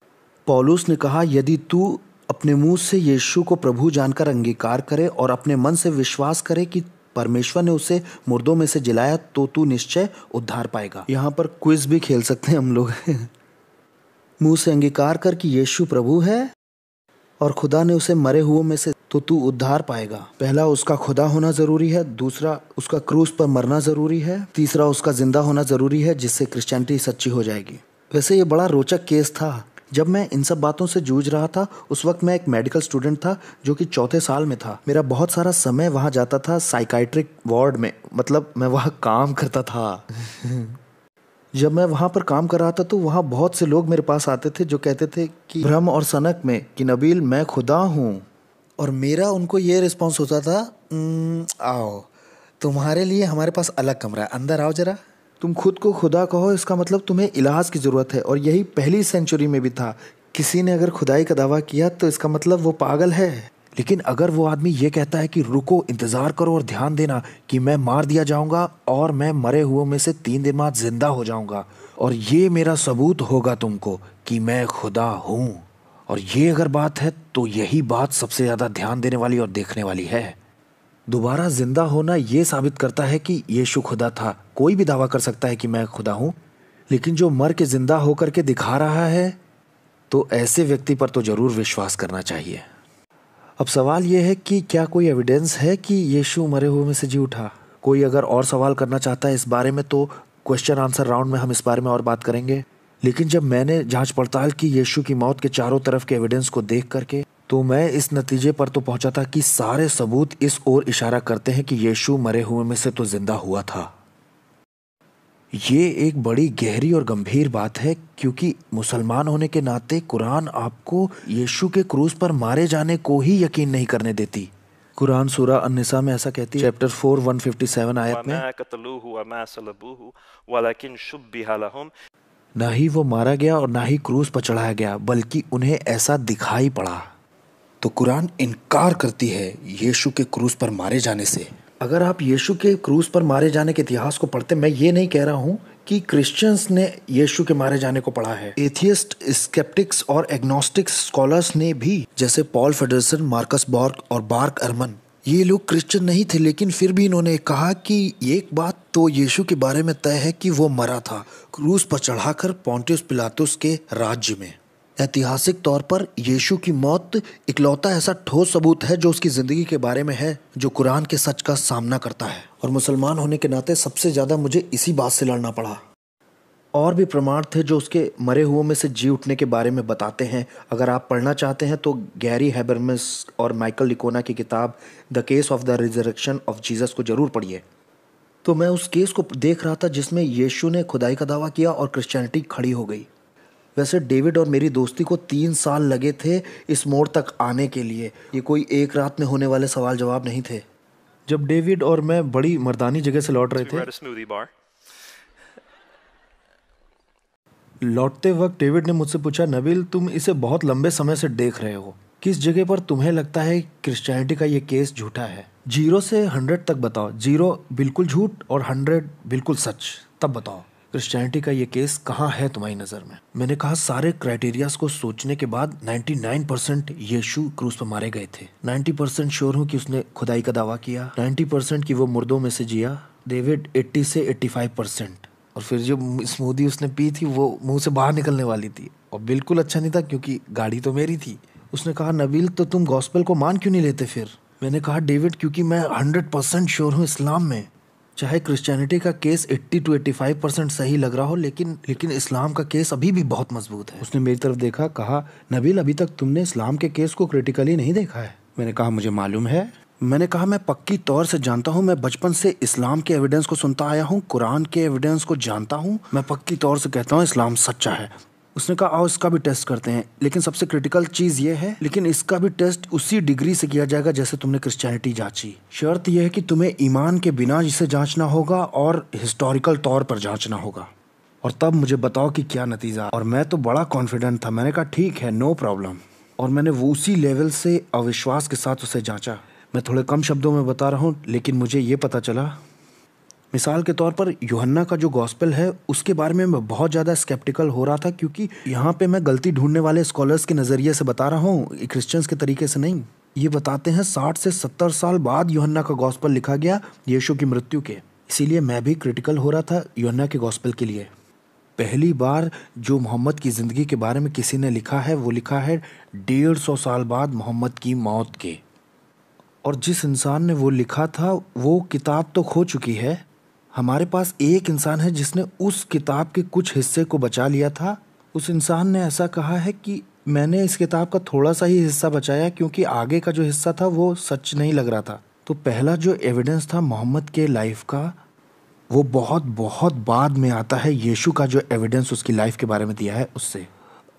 पौलुस ने कहा, यदि तू अपने मुंह से यीशु को प्रभु जानकर अंगीकार करे और अपने मन से विश्वास करे कि परमेश्वर ने उसे मुर्दों में से जिलाया, तो तू निश्चय उद्धार पाएगा। यहाँ पर क्विज भी खेल सकते हैं हम लोग। मुंह से अंगीकार कर कि यीशु प्रभु है और खुदा ने उसे मरे हुओं में से, तो तू उद्धार पाएगा। पहला उसका खुदा होना जरूरी है, दूसरा उसका क्रूस पर मरना जरूरी है, तीसरा उसका जिंदा होना जरूरी है, जिससे क्रिश्चियनिटी सच्ची हो जाएगी। वैसे ये बड़ा रोचक केस था। जब मैं इन सब बातों से जूझ रहा था, उस वक्त मैं एक मेडिकल स्टूडेंट था जो कि 4थे साल में था। मेरा बहुत सारा समय वहाँ जाता था साइकाइट्रिक वार्ड में, मतलब मैं वहाँ काम करता था। जब मैं वहाँ पर काम कर रहा था तो वहाँ बहुत से लोग मेरे पास आते थे जो कहते थे कि भ्रम और सनक में कि नबील मैं खुदा हूँ। और मेरा उनको ये रिस्पॉन्स होता था, आओ तुम्हारे लिए हमारे पास अलग कमरा है, अंदर आओ जरा। तुम खुद को खुदा कहो, इसका मतलब तुम्हें इलाज की ज़रूरत है। और यही पहली सेंचुरी में भी था। किसी ने अगर खुदाई का दावा किया तो इसका मतलब वो पागल है। लेकिन अगर वो आदमी ये कहता है कि रुको, इंतज़ार करो और ध्यान देना कि मैं मार दिया जाऊंगा और मैं मरे हुओं में से 3 दिन बाद जिंदा हो जाऊंगा, और ये मेरा सबूत होगा तुमको कि मैं खुदा हूँ, और ये अगर बात है तो यही बात सबसे ज़्यादा ध्यान देने वाली और देखने वाली है। दोबारा जिंदा होना ये साबित करता है कि यीशु खुदा था। कोई भी दावा कर सकता है कि मैं खुदा हूँ, लेकिन जो मर के जिंदा होकर के दिखा रहा है, तो ऐसे व्यक्ति पर तो जरूर विश्वास करना चाहिए। अब सवाल यह है कि क्या कोई एविडेंस है कि यीशु मरे हुए में से जी उठा? कोई अगर और सवाल करना चाहता है इस बारे में तो क्वेश्चन आंसर राउंड में हम इस बारे में और बात करेंगे। लेकिन जब मैंने जांच पड़ताल की यीशु की मौत के चारों तरफ के एविडेंस को देख करके, तो मैं इस नतीजे पर तो पहुंचा था कि सारे सबूत इस ओर इशारा करते हैं कि यीशु मरे हुए में से तो जिंदा हुआ था। ये एक बड़ी गहरी और गंभीर बात है, क्योंकि मुसलमान होने के नाते कुरान आपको यीशु के क्रूस पर मारे जाने को ही यकीन नहीं करने देती। कुरान सूरा अन-निसा में ऐसा कहती है, चैप्टर 4 157 आयत में, ना ही वो मारा गया और ना ही क्रूस पर चढ़ाया गया, बल्कि उन्हें ऐसा दिखाई पड़ा। तो कुरान इनकार करती है यीशु के क्रूस पर मारे जाने से। अगर आप यीशु के क्रूस पर मारे जाने के इतिहास को पढ़ते, मैं ये नहीं कह रहा हूँ कि क्रिश्चियंस ने यीशु के मारे जाने को पढ़ा है। एथियस्ट, स्केप्टिक्स और एग्नोस्टिक्स स्कॉलर्स ने भी, जैसे पॉल फेडरसन, मार्कस बॉर्ग और बार्क अरमन, ये लोग क्रिश्चियन नहीं थे, लेकिन फिर भी इन्होंने कहा कि एक बात तो यीशु के बारे में तय है कि वो मरा था, क्रूस पर चढ़ाकर पोंटियस पिलातुस के राज्य में। ऐतिहासिक तौर पर यीशु की मौत इकलौता ऐसा ठोस सबूत है जो उसकी ज़िंदगी के बारे में है जो कुरान के सच का सामना करता है, और मुसलमान होने के नाते सबसे ज़्यादा मुझे इसी बात से लड़ना पड़ा। और भी प्रमाण थे जो उसके मरे हुओं में से जी उठने के बारे में बताते हैं। अगर आप पढ़ना चाहते हैं तो गैरी हैबरमस और माइकल लिकोना की किताब the case of the resurrection of Jesus को ज़रूर पढ़िए। तो मैं उस केस को देख रहा था जिसमें यीशु ने खुदाई का दावा किया और क्रिश्चियनिटी खड़ी हो गई। वैसे डेविड और मेरी दोस्ती को 3 साल लगे थे इस मोड़ तक आने के लिए। ये कोई एक रात में होने वाले सवाल जवाब नहीं थे। जब डेविड और मैं बड़ी मर्दानी जगह से लौट रहे We were थे, at a smoothie bar. लौटते वक्त डेविड ने मुझसे पूछा, नबील तुम इसे बहुत लंबे समय से देख रहे हो, किस जगह पर तुम्हें लगता है क्रिश्चियनिटी का ये केस झूठा है? 0 से 100 तक बताओ। 0 बिल्कुल झूठ और 100 बिल्कुल सच। तब बताओ क्रिश्चियनिटी का ये केस कहाँ है तुम्हारी नज़र में? मैंने कहा सारे क्राइटेरियाज को सोचने के बाद 99% यीशु क्रूस पर मारे गए थे। 90% श्योर हूँ कि उसने खुदाई का दावा किया। 90% कि वो मुर्दों में से जिया। डेविड 80 से 85%। और फिर जो स्मूदी उसने पी थी वो मुंह से बाहर निकलने वाली थी और बिल्कुल अच्छा नहीं था क्योंकि गाड़ी तो मेरी थी। उसने कहा, नबील तो तुम गॉस्पेल को मान क्यों नहीं लेते फिर? मैंने कहा, डेविड क्योंकि मैं 100% श्योर हूँ इस्लाम में। चाहे क्रिश्चियनिटी का केस 80 to 85% सही लग रहा हो, लेकिन इस्लाम का केस अभी भी बहुत मजबूत है। उसने मेरी तरफ देखा, कहा, नबील अभी तक तुमने इस्लाम के केस को क्रिटिकली नहीं देखा है। मैंने कहा, मुझे मालूम है। मैंने कहा, मैं पक्की तौर से जानता हूँ। मैं बचपन से इस्लाम के एविडेंस को सुनता आया हूँ, कुरान के एविडेंस को जानता हूँ। मैं पक्की तौर से कहता हूँ इस्लाम सच्चा है। उसने कहा, आओ इसका भी टेस्ट करते हैं, लेकिन सबसे क्रिटिकल चीज़ ये है, लेकिन इसका भी टेस्ट उसी डिग्री से किया जाएगा जैसे तुमने क्रिश्चियनिटी जांची। शर्त यह है कि तुम्हें ईमान के बिना इसे जांचना होगा और हिस्टोरिकल तौर पर जांचना होगा, और तब मुझे बताओ कि क्या नतीजा। और मैं तो बड़ा कॉन्फिडेंट था। मैंने कहा, ठीक है, नो प्रॉब्लम। और मैंने वो उसी लेवल से अविश्वास के साथ उसे जांचा। मैं थोड़े कम शब्दों में बता रहा हूँ, लेकिन मुझे ये पता चला, मिसाल के तौर पर यूहन्ना का जो गॉस्पेल है उसके बारे में मैं बहुत ज़्यादा स्केप्टिकल हो रहा था, क्योंकि यहाँ पे मैं गलती ढूंढने वाले स्कॉलर्स के नज़रिए से बता रहा हूँ, क्रिश्चियंस के तरीके से नहीं। ये बताते हैं 60 से 70 साल बाद यूहन्ना का गॉस्पेल लिखा गया यीशु की मृत्यु के। इसीलिए मैं भी क्रिटिकल हो रहा था यूहन्ना के गॉस्पेल के लिए। पहली बार जो मोहम्मद की ज़िंदगी के बारे में किसी ने लिखा है वो लिखा है 150 साल बाद मोहम्मद की मौत के। और जिस इंसान ने वो लिखा था वो किताब तो खो चुकी है। हमारे पास एक इंसान है जिसने उस किताब के कुछ हिस्से को बचा लिया था। उस इंसान ने ऐसा कहा है कि मैंने इस किताब का थोड़ा सा ही हिस्सा बचाया क्योंकि आगे का जो हिस्सा था वो सच नहीं लग रहा था। तो पहला जो एविडेंस था मोहम्मद के लाइफ का, वो बहुत बहुत बाद में आता है यीशु का जो एविडेंस उसकी लाइफ के बारे में दिया है उससे।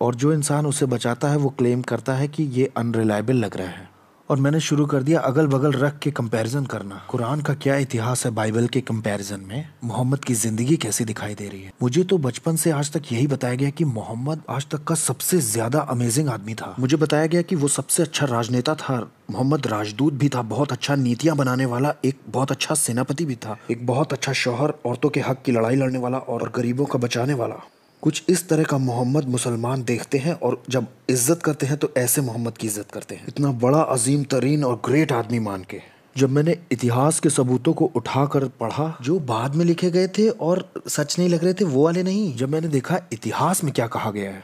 और जो इंसान उसे बचाता है वो क्लेम करता है कि ये अनरिलायबल लग रहा है। और मैंने शुरू कर दिया अगल बगल रख के कंपैरिजन करना। कुरान का क्या इतिहास है बाइबल के कंपैरिजन में, मोहम्मद की ज़िंदगी कैसी दिखाई दे रही है। मुझे तो बचपन से आज तक यही बताया गया कि मोहम्मद आज तक का सबसे ज़्यादा अमेजिंग आदमी था। मुझे बताया गया कि वो सबसे अच्छा राजनेता था। मोहम्मद राजदूत भी था, बहुत अच्छा नीतियाँ बनाने वाला, एक बहुत अच्छा सेनापति भी था, एक बहुत अच्छा शौहर, औरतों के हक की लड़ाई लड़ने वाला और गरीबों का बचाने वाला। कुछ इस तरह का मोहम्मद मुसलमान देखते हैं और जब इज्जत करते हैं तो ऐसे मोहम्मद की इज्जत करते हैं, इतना बड़ा अजीम तरीन और ग्रेट आदमी मान के। जब मैंने इतिहास के सबूतों को उठाकर पढ़ा जो बाद में लिखे गए थे और सच नहीं लग रहे थे, वो वाले नहीं, जब मैंने देखा इतिहास में क्या कहा गया है,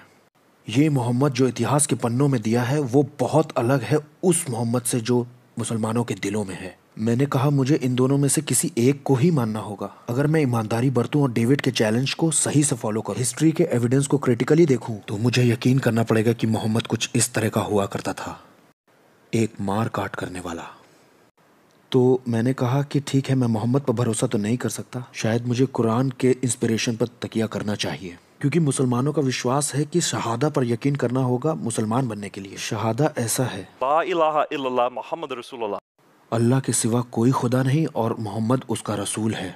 ये मोहम्मद जो इतिहास के पन्नों में दिया है वो बहुत अलग है उस मोहम्मद से जो मुसलमानों के दिलों में है। मैंने कहा मुझे इन दोनों में से किसी एक को ही मानना होगा। अगर मैं ईमानदारी बरतूं और डेविड के चैलेंज को सही से फॉलो करूं, हिस्ट्री के एविडेंस को क्रिटिकली देखूं, तो मुझे यकीन करना पड़ेगा कि मोहम्मद कुछ इस तरह का हुआ करता था, एक मार काट करने वाला। तो मैंने कहा कि ठीक है, मैं मोहम्मद पर भरोसा तो नहीं कर सकता, शायद मुझे कुरान के इंस्पिरेशन पर तकिया करना चाहिए, क्योंकि मुसलमानों का विश्वास है कि शहादा पर यकीन करना होगा मुसलमान बनने के लिए। शहादा ऐसा है, ला इलाहा इल्लल्लाह मुहम्मद रसूलुल्लाह, अल्लाह के सिवा कोई खुदा नहीं और मोहम्मद उसका रसूल है।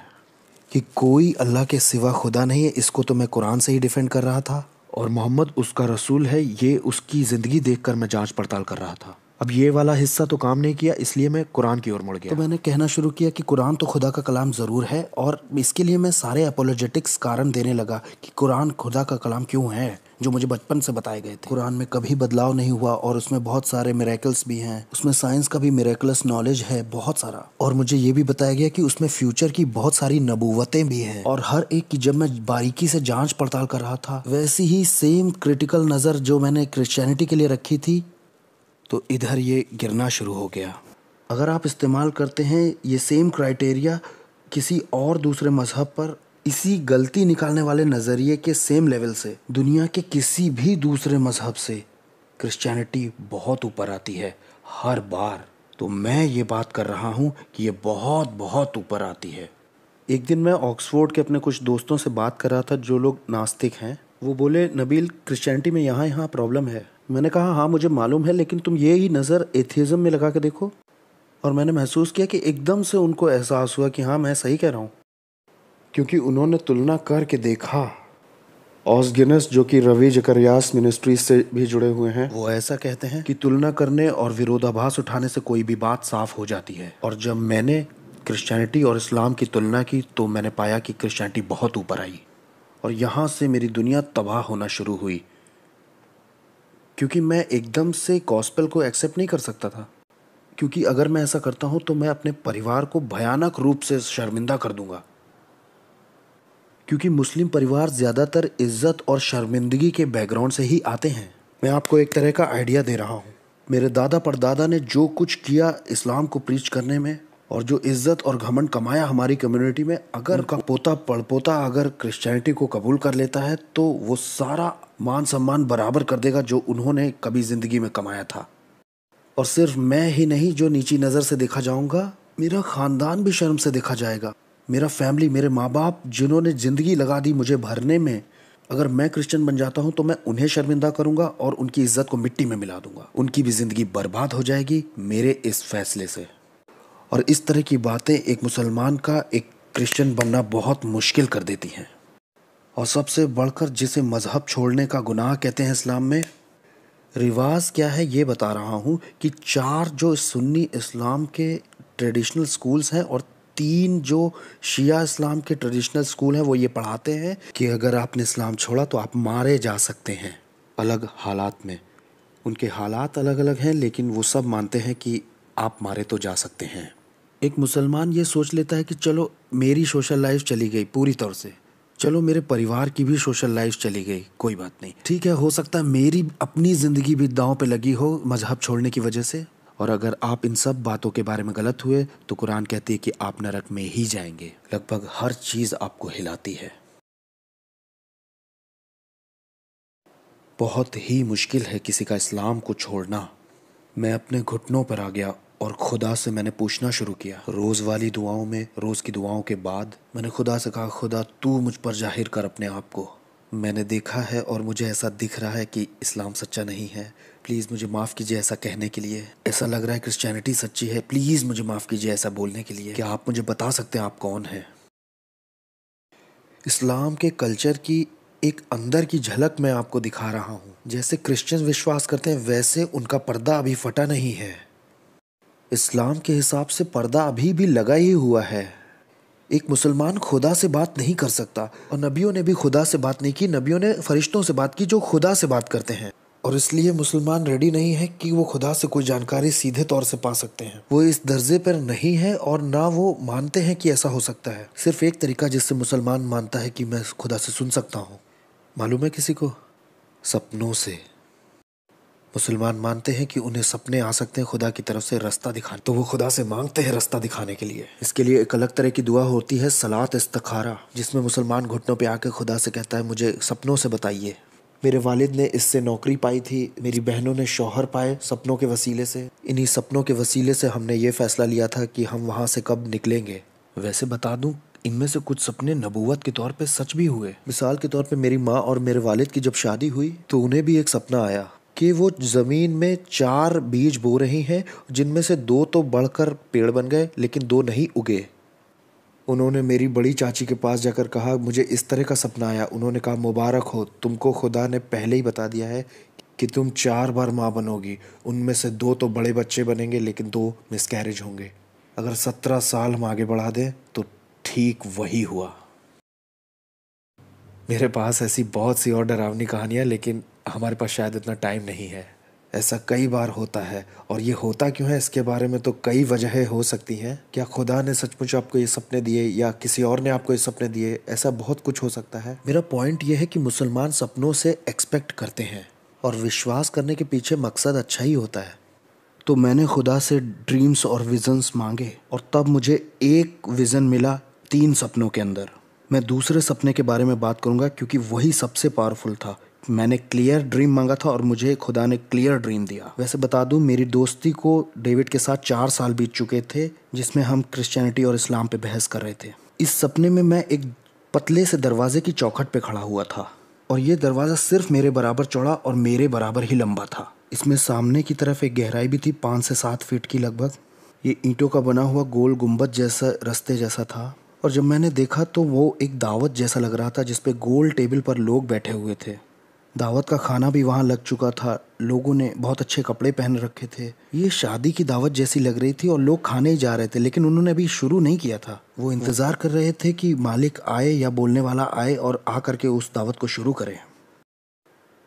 कि कोई अल्लाह के सिवा खुदा नहीं है, इसको तो मैं कुरान से ही डिफेंड कर रहा था, और मोहम्मद उसका रसूल है ये उसकी ज़िंदगी देखकर मैं जांच पड़ताल कर रहा था। अब ये वाला हिस्सा तो काम नहीं किया, इसलिए मैं कुरान की ओर मुड़ गया। तो मैंने कहना शुरू किया कि कुरान तो खुदा का कलाम ज़रूर है, और इसके लिए मैं सारे अपोलोजेटिक्स कारण देने लगा कि कुरान खुदा का कलाम क्यों है। जो मुझे बचपन से बताए गए थे। कुरान में कभी बदलाव नहीं हुआ और उसमें बहुत सारे मिरेकल्स भी हैं। उसमें साइंस का भी मिरेकलस नॉलेज है बहुत सारा। और मुझे ये भी बताया गया कि उसमें फ्यूचर की बहुत सारी नबूवतें भी हैं। और हर एक की जब मैं बारीकी से जांच पड़ताल कर रहा था, वैसी ही सेम क्रिटिकल नज़र जो मैंने क्रिश्चियनिटी के लिए रखी थी, तो इधर ये गिरना शुरू हो गया। अगर आप इस्तेमाल करते हैं ये सेम क्राइटेरिया किसी और दूसरे मज़हब पर, इसी गलती निकालने वाले नज़रिए के सेम लेवल से दुनिया के किसी भी दूसरे मज़हब से क्रिश्चियनिटी बहुत ऊपर आती है हर बार। तो मैं ये बात कर रहा हूँ कि ये बहुत बहुत ऊपर आती है। एक दिन मैं ऑक्सफोर्ड के अपने कुछ दोस्तों से बात कर रहा था जो लोग नास्तिक हैं। वो बोले, नबील क्रिश्चियनिटी में यहाँ प्रॉब्लम है। मैंने कहा हाँ मुझे मालूम है, लेकिन तुम ये ही नज़र एथिज़म में लगा के देखो। और मैंने महसूस किया कि एकदम से उनको एहसास हुआ कि हाँ मैं सही कह रहा हूँ, क्योंकि उन्होंने तुलना करके देखा। ऑस गिनेस जो कि रवि जकरियास मिनिस्ट्रीज से भी जुड़े हुए हैं, वो ऐसा कहते हैं कि तुलना करने और विरोधाभास उठाने से कोई भी बात साफ हो जाती है। और जब मैंने क्रिश्चियनिटी और इस्लाम की तुलना की तो मैंने पाया कि क्रिश्चियनिटी बहुत ऊपर आई और यहाँ से मेरी दुनिया तबाह होना शुरू हुई, क्योंकि मैं एकदम से गॉस्पेल को एक्सेप्ट नहीं कर सकता था। क्योंकि अगर मैं ऐसा करता हूँ तो मैं अपने परिवार को भयानक रूप से शर्मिंदा कर दूंगा। क्योंकि मुस्लिम परिवार ज़्यादातर इज्जत और शर्मिंदगी के बैकग्राउंड से ही आते हैं। मैं आपको एक तरह का आइडिया दे रहा हूँ। मेरे दादा परदादा ने जो कुछ किया इस्लाम को प्रीच करने में, और जो इज्जत और घमंड कमाया हमारी कम्युनिटी में, अगर उनका पोता पड़पोता अगर क्रिश्चियनिटी को कबूल कर लेता है तो वो सारा मान सम्मान बराबर कर देगा जो उन्होंने कभी ज़िंदगी में कमाया था। और सिर्फ मैं ही नहीं जो नीची नज़र से देखा जाऊंगा, मेरा ख़ानदान भी शर्म से देखा जाएगा। मेरा फैमिली, मेरे माँ बाप जिन्होंने ज़िंदगी लगा दी मुझे भरने में, अगर मैं क्रिश्चियन बन जाता हूँ तो मैं उन्हें शर्मिंदा करूँगा और उनकी इज्जत को मिट्टी में मिला दूंगा। उनकी भी ज़िंदगी बर्बाद हो जाएगी मेरे इस फैसले से। और इस तरह की बातें एक मुसलमान का एक क्रिश्चियन बनना बहुत मुश्किल कर देती हैं। और सबसे बढ़कर जिसे मज़हब छोड़ने का गुनाह कहते हैं इस्लाम में, रिवाज क्या है ये बता रहा हूँ कि 4 जो सुन्नी इस्लाम के ट्रेडिशनल स्कूल्स हैं और 3 जो शिया इस्लाम के ट्रेडिशनल स्कूल हैं, वो ये पढ़ाते हैं कि अगर आपने इस्लाम छोड़ा तो आप मारे जा सकते हैं अलग हालात में। उनके हालात अलग अलग हैं, लेकिन वो सब मानते हैं कि आप मारे तो जा सकते हैं। एक मुसलमान ये सोच लेता है कि चलो मेरी सोशल लाइफ चली गई पूरी तौर से, चलो मेरे परिवार की भी सोशल लाइफ चली गई, कोई बात नहीं, ठीक है, हो सकता है मेरी अपनी ज़िंदगी भी दांव पे लगी हो मजहब छोड़ने की वजह से। और अगर आप इन सब बातों के बारे में गलत हुए तो कुरान कहती है कि आप नरक में ही जाएंगे। लगभग हर चीज़ आपको हिलाती है। बहुत ही मुश्किल है किसी का इस्लाम को छोड़ना। मैं अपने घुटनों पर आ गया और खुदा से मैंने पूछना शुरू किया। रोज़ वाली दुआओं में, रोज़ की दुआओं के बाद मैंने खुदा से कहा, खुदा तू मुझ पर जाहिर कर अपने आप को। मैंने देखा है और मुझे ऐसा दिख रहा है कि इस्लाम सच्चा नहीं है, प्लीज़ मुझे माफ़ कीजिए ऐसा कहने के लिए। ऐसा लग रहा है क्रिश्चियनिटी सच्ची है, प्लीज़ मुझे माफ़ कीजिए ऐसा बोलने के लिए। क्या आप मुझे बता सकते हैं आप कौन हैं? इस्लाम के कल्चर की एक अंदर की झलक मैं आपको दिखा रहा हूँ। जैसे क्रिश्चियन विश्वास करते हैं वैसे उनका पर्दा अभी फटा नहीं है। इस्लाम के हिसाब से पर्दा अभी भी लगा ही हुआ है। एक मुसलमान खुदा से बात नहीं कर सकता, और नबियों ने भी खुदा से बात नहीं की। नबियों ने फरिश्तों से बात की जो खुदा से बात करते हैं, और इसलिए मुसलमान रेडी नहीं है कि वो खुदा से कोई जानकारी सीधे तौर से पा सकते हैं। वो इस दर्जे पर नहीं है और ना वो मानते हैं कि ऐसा हो सकता है। सिर्फ एक तरीका जिससे मुसलमान मानता है कि मैं खुदा से सुन सकता हूँ, मालूम है किसी को? सपनों से। मुसलमान मानते हैं कि उन्हें सपने आ सकते हैं खुदा की तरफ से रास्ता दिखाने, तो वो खुदा से मांगते हैं रास्ता दिखाने के लिए। इसके लिए एक अलग तरह की दुआ होती है, सलात इस्तिखारा, जिसमें मुसलमान घुटनों पे आकर खुदा से कहता है मुझे सपनों से बताइए। मेरे वालिद ने इससे नौकरी पाई थी, मेरी बहनों ने शौहर पाए सपनों के वसीले से। इन्हीं सपनों के वसीले से हमने ये फ़ैसला लिया था कि हम वहाँ से कब निकलेंगे। वैसे बता दूँ, इनमें से कुछ सपने नबूवत के तौर पे सच भी हुए। मिसाल के तौर पे मेरी माँ और मेरे वालिद की जब शादी हुई तो उन्हें भी एक सपना आया कि वो ज़मीन में 4 बीज बो रही हैं, जिनमें से 2 तो बढ़कर पेड़ बन गए लेकिन 2 नहीं उगे। उन्होंने मेरी बड़ी चाची के पास जाकर कहा मुझे इस तरह का सपना आया। उन्होंने कहा मुबारक हो, तुमको खुदा ने पहले ही बता दिया है कि तुम 4 बार माँ बनोगी। उनमें से 2 तो बड़े बच्चे बनेंगे लेकिन 2 मिसकैरेज होंगे। अगर 17 साल हम आगे बढ़ा दें तो ठीक वही हुआ। मेरे पास ऐसी बहुत सी और डरावनी कहानियाँ, लेकिन हमारे पास शायद इतना टाइम नहीं है। ऐसा कई बार होता है, और ये होता क्यों है इसके बारे में तो कई वजहें हो सकती हैं। क्या खुदा ने सचमुच आपको ये सपने दिए, या किसी और ने आपको ये सपने दिए, ऐसा बहुत कुछ हो सकता है। मेरा पॉइंट ये है कि मुसलमान सपनों से एक्सपेक्ट करते हैं, और विश्वास करने के पीछे मकसद अच्छा ही होता है। तो मैंने खुदा से ड्रीम्स और विजन्स मांगे, और तब मुझे एक विज़न मिला 3 सपनों के अंदर। मैं दूसरे सपने के बारे में बात करूंगा क्योंकि वही सबसे पावरफुल था। मैंने क्लियर ड्रीम मांगा था और मुझे खुदा ने क्लियर ड्रीम दिया। वैसे बता दूं, मेरी दोस्ती को डेविड के साथ 4 साल बीत चुके थे, जिसमें हम क्रिश्चियनिटी और इस्लाम पे बहस कर रहे थे। इस सपने में मैं एक पतले से दरवाजे की चौखट पे खड़ा हुआ था, और ये दरवाज़ा सिर्फ मेरे बराबर चौड़ा और मेरे बराबर ही लंबा था। इसमें सामने की तरफ एक गहराई भी थी, 5 से 7 फीट की लगभग। ये ईंटों का बना हुआ गोल गुंबद जैसा रास्ते जैसा था, और जब मैंने देखा तो वो एक दावत जैसा लग रहा था, जिसपे गोल टेबल पर लोग बैठे हुए थे। दावत का खाना भी वहाँ लग चुका था। लोगों ने बहुत अच्छे कपड़े पहन रखे थे। ये शादी की दावत जैसी लग रही थी, और लोग खाने ही जा रहे थे, लेकिन उन्होंने अभी शुरू नहीं किया था। वो इंतज़ार कर रहे थे कि मालिक आए या बोलने वाला आए और आ करके उस दावत को शुरू करे।